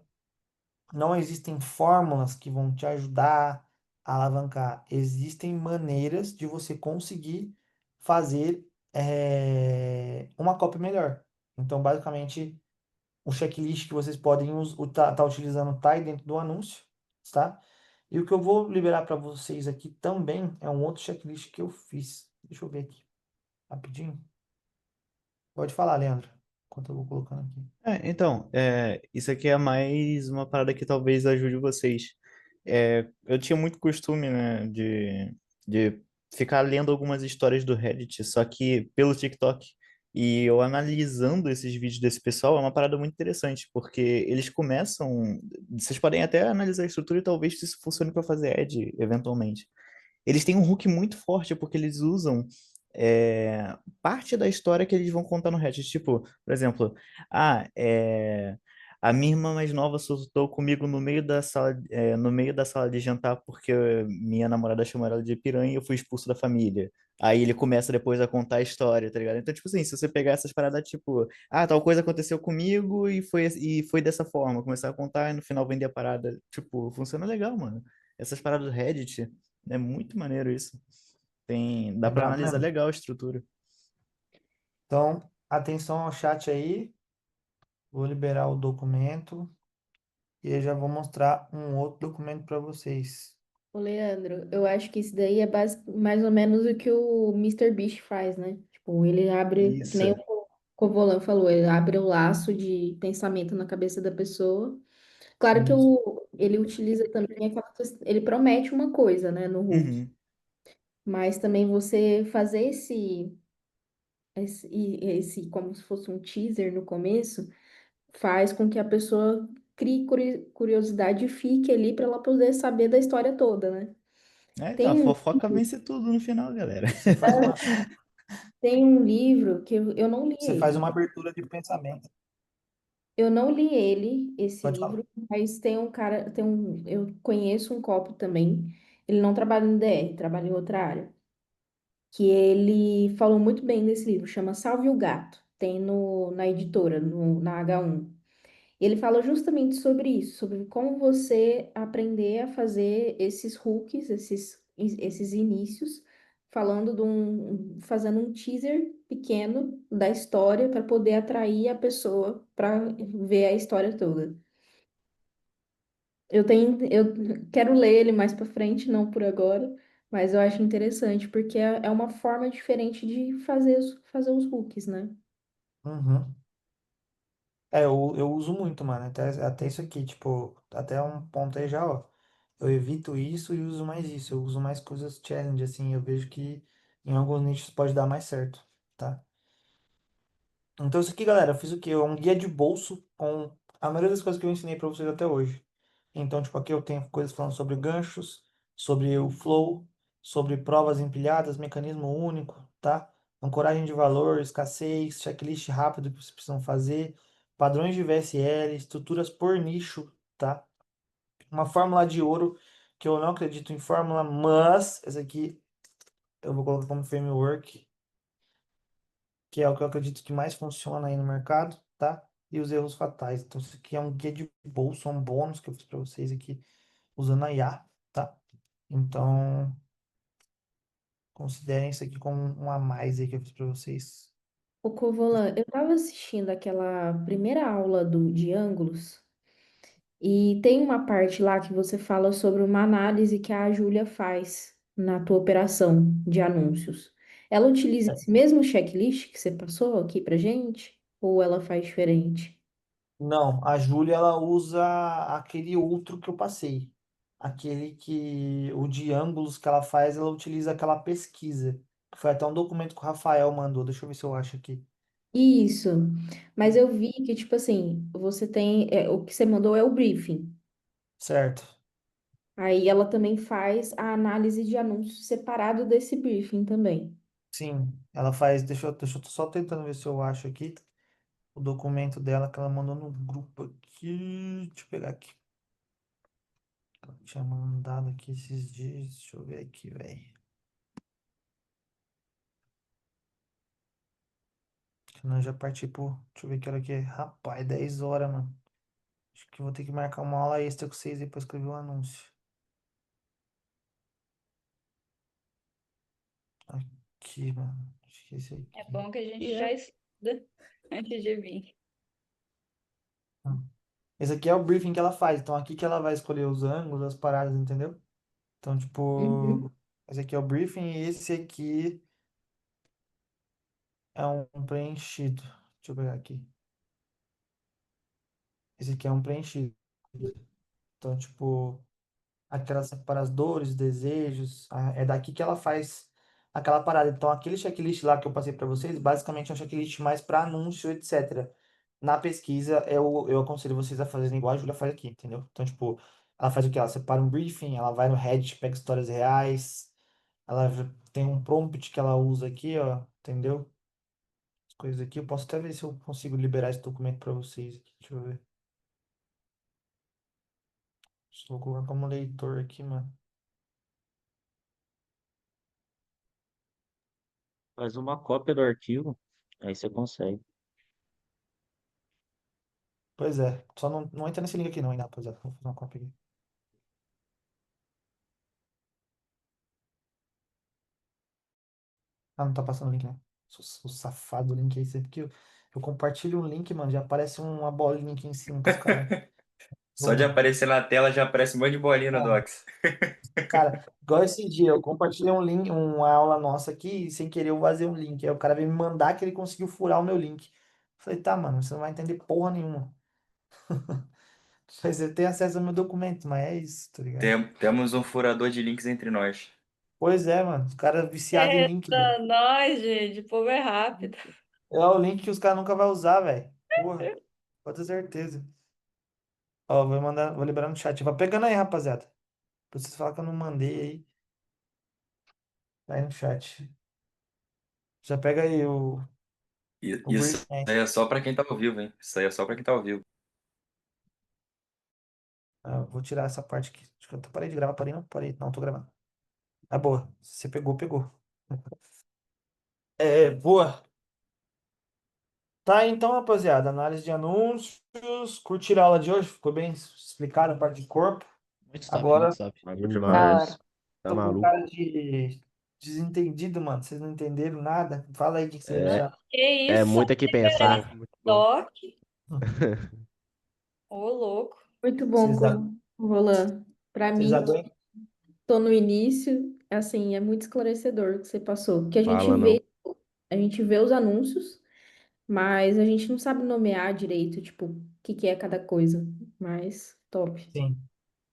não existem fórmulas que vão te ajudar a alavancar. Existem maneiras de você conseguir fazer uma copy melhor. Então, basicamente, o checklist que vocês podem tá utilizando tá aí dentro do anúncio, tá? E o que eu vou liberar para vocês aqui também é um outro checklist que eu fiz. Deixa eu ver aqui, rapidinho. Pode falar, Leandro, enquanto eu vou colocando aqui. Então, isso aqui é mais uma parada que talvez ajude vocês. Eu tinha muito costume, né, de ficar lendo algumas histórias do Reddit, só que pelo TikTok. E eu analisando esses vídeos desse pessoal é uma parada muito interessante, porque eles começam. Vocês podem até analisar a estrutura e talvez isso funcione para fazer ad eventualmente. Eles têm um hook muito forte porque eles usam parte da história que eles vão contar no Reddit. Tipo, por exemplo, a minha irmã mais nova surtou comigo no meio da sala de jantar porque minha namorada chamou ela de piranha e eu fui expulso da família. Aí ele começa depois a contar a história, tá ligado? Então, tipo assim, se você pegar essas paradas, tipo, tal coisa aconteceu comigo e foi dessa forma, começar a contar e no final vender a parada, tipo, funciona legal, mano. Essas paradas do Reddit. É muito maneiro isso. Dá É para brabo analisar mesmo. legal a estrutura. Então, atenção ao chat aí. Vou liberar o documento e eu já vou mostrar um outro documento para vocês. Ô, Leandro, eu acho que isso daí é mais ou menos o que o Mister Beast faz, né? Tipo, ele abre, que Isso. nem o Covolan falou, ele abre o laço de pensamento na cabeça da pessoa. Claro que Isso. ele utiliza também ele promete uma coisa, né, no Hulk, Uhum. mas também você fazer esse como se fosse um teaser no começo, faz com que a pessoa crie curiosidade e fique ali para ela poder saber da história toda, né? A Tem um fofoca vence tudo no final, galera. Você faz uma, Tem um livro que eu não li você faz ele. uma abertura de pensamento. Eu não li ele, esse Pode falar. livro, mas tem um cara, eu conheço um copo também. Ele não trabalha no DR, trabalha em outra área. Que ele falou muito bem desse livro, chama Salve o Gato. Tem na editora, na H1. Ele fala justamente sobre isso, sobre como você aprender a fazer esses hooks, esses inícios, fazendo um teaser pequeno da história para poder atrair a pessoa para ver a história toda. Eu quero ler ele mais para frente, não por agora, mas eu acho interessante porque é uma forma diferente de fazer os hooks, né? Uhum. Eu uso muito, mano. Até isso aqui, tipo, até um ponto aí já, ó. Eu evito isso e uso mais isso. Eu uso mais coisas challenge, assim. Eu vejo que em alguns nichos pode dar mais certo, tá? Então, isso aqui, galera, eu fiz o quê? Um guia de bolso com a maioria das coisas que eu ensinei pra vocês até hoje. Então, tipo, aqui eu tenho coisas falando sobre ganchos, sobre o flow, sobre provas empilhadas, mecanismo único, tá? Ancoragem de valor, escassez, checklist rápido que vocês precisam fazer, padrões de VSL, estruturas por nicho, tá? Uma fórmula de ouro, que eu não acredito em fórmula, mas essa aqui eu vou colocar como framework, que é o que eu acredito que mais funciona aí no mercado, tá? E os erros fatais. Então, isso aqui é um guia de bolso, um bônus que eu fiz para vocês aqui usando a IA, tá? Então, considerem isso aqui como um a mais aí que eu fiz para vocês. O Covolan, eu tava assistindo aquela primeira aula de ângulos e tem uma parte lá que você fala sobre uma análise que a Júlia faz na tua operação de anúncios. Ela utiliza esse mesmo checklist que você passou aqui pra gente? Ou ela faz diferente? Não, a Júlia ela usa aquele outro que eu passei. Aquele que o de ângulos que ela faz, ela utiliza aquela pesquisa. Foi até um documento que o Rafael mandou. Deixa eu ver se eu acho aqui. Isso. Mas eu vi que, tipo assim, você tem. O que você mandou é o briefing. Certo. Aí ela também faz a análise de anúncios separado desse briefing também. Sim, ela faz. Deixa eu tô só tentando ver se eu acho aqui o documento dela que ela mandou no grupo aqui. Deixa eu pegar aqui. Ela tinha mandado aqui esses dias. Deixa eu ver aqui, velho. Senão eu já parti por. Deixa eu ver que hora que é. Rapaz, 10 horas, mano. Acho que eu vou ter que marcar uma aula extra com vocês aí pra escrever o anúncio. Aqui, mano. Acho que é esse É aqui. bom que a gente já estuda antes de vir. Hum. Esse aqui é o briefing que ela faz. Então aqui que ela vai escolher os ângulos, as paradas, entendeu? Então, Uhum. tipo, esse aqui é o briefing e esse aqui é um preenchido. Deixa eu pegar aqui. Esse aqui é um preenchido. Então, tipo, aquelas para as dores, desejos, é daqui que ela faz aquela parada. Então, aquele checklist lá que eu passei para vocês, basicamente é um checklist mais para anúncio, etc. Na pesquisa, eu aconselho vocês a fazerem igual a Júlia faz aqui, entendeu? Então, tipo, ela faz o quê? Ela separa um briefing, ela vai no Reddit, pega histórias reais, ela tem um prompt que ela usa aqui, ó, entendeu? As coisas aqui. Eu posso até ver se eu consigo liberar esse documento para vocês aqui. Deixa eu ver. Vou colocar como leitor aqui, mano. Faz uma cópia do arquivo, aí você consegue. Pois é, só não entra nesse link aqui não ainda, rapaziada. Vou fazer uma cópia aqui. Ah, não tá passando o link, né? Sou safado o link aí, sempre que eu compartilho um link, mano, já aparece uma bolinha aqui em cima pros caras. Só de aparecer na tela já aparece um monte de bolinha no Ah, Docs. cara, igual esse dia, eu compartilhei um link, uma aula nossa aqui, e sem querer eu vazei um link. Aí o cara veio me mandar que ele conseguiu furar o meu link. Falei, tá, mano, você não vai entender porra nenhuma. Você tem acesso ao meu documento, mas é isso, tá ligado? Temos um furador de links entre nós. Pois é, mano, os caras viciados em link, velho. Eita, nós, gente, o povo é rápido. É o link que os caras nunca vão usar, velho. Porra, pode ter certeza. Ó, vou mandar, vou liberar no chat. Vai pegando aí, rapaziada. Pra vocês falarem que eu não mandei aí. Tá aí no chat. Já pega aí o Isso briefing. aí é só pra quem tá ao vivo, hein? Isso aí é só pra quem tá ao vivo. Ah, eu vou tirar essa parte aqui. Acho que eu parei de gravar, parei não? Parei. Não, tô gravando. Ah, boa. Você pegou, pegou. É, boa. Tá, então, rapaziada. Análise de anúncios. Curtiram a aula de hoje? Ficou bem explicada a parte de corpo. Muito top, Agora, muito top. Bom Da hora. demais. Tá tô com maluco? cara de desentendido, mano. Vocês não entenderam nada? Fala aí o que vocês É, acharam. Que é isso, só muito aqui diferença. pensar. Muito bom. Toque. Ô, louco. Muito bom, Vocês, a- Roland. Para vocês mim, aguentam? tô no início, assim, é muito esclarecedor o que você passou. Que Fala não. a gente vê os anúncios, mas a gente não sabe nomear direito, tipo, o que que é cada coisa. Mas top. Sim,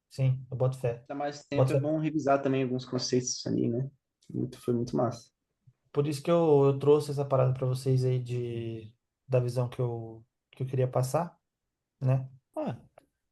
sim, eu boto fé. Dá mais tempo, Boto é fé. bom revisar também alguns conceitos ali, né? Foi muito massa. Por isso que eu trouxe essa parada pra vocês aí da visão que eu queria passar, né? Ah,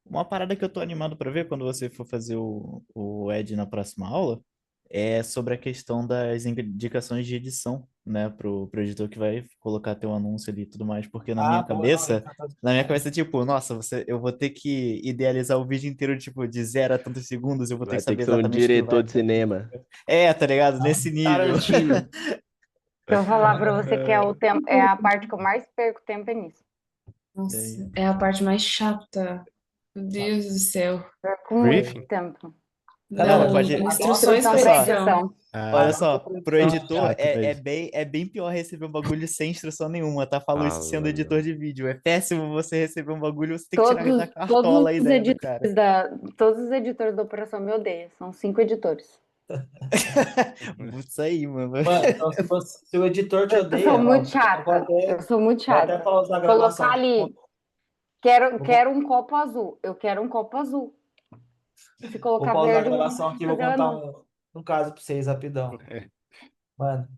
uma parada que eu tô animado pra ver quando você for fazer o Ed na próxima aula é sobre a questão das indicações de edição, né, pro editor que vai colocar teu anúncio ali e tudo mais, porque Ah, boa, não, na minha cabeça, tipo, nossa, eu vou ter que idealizar o vídeo inteiro, tipo, de 0 a tantos segundos, eu vou ter Vai que ter saber que ser um exatamente o que vai. diretor de cinema. É, tá ligado? Nesse nível. Tarantino. Se eu falar pra você que é o tempo, é a parte que eu mais perco tempo é nisso. Nossa, É, é a parte mais chata. Meu Deus do céu. Perco muito Briefing? tempo. Galera, Não, pode. instruções Instrução para para edição. edição. Olha anota só, pra pro edição. editor chato, velho. é bem pior receber um bagulho sem instrução nenhuma, tá? Falou isso sendo Falou. editor de vídeo. É péssimo você receber um bagulho, você tem que tirar da Todos cartola a os ideia do cara. editores todos os editores da operação me odeiam. São 5 editores. Isso aí, mano. Mano, então se o editor te Eu odeia, sou ó, muito eu chata. Eu sou muito vou até chata. pausar a gravação. Colocar ali, quero um copo azul. Eu quero um copo azul. Se Vou colocar pausar a verde, eu não gravação vou aqui e vou fazer contar anúncio. um caso pra vocês rapidão. Mano,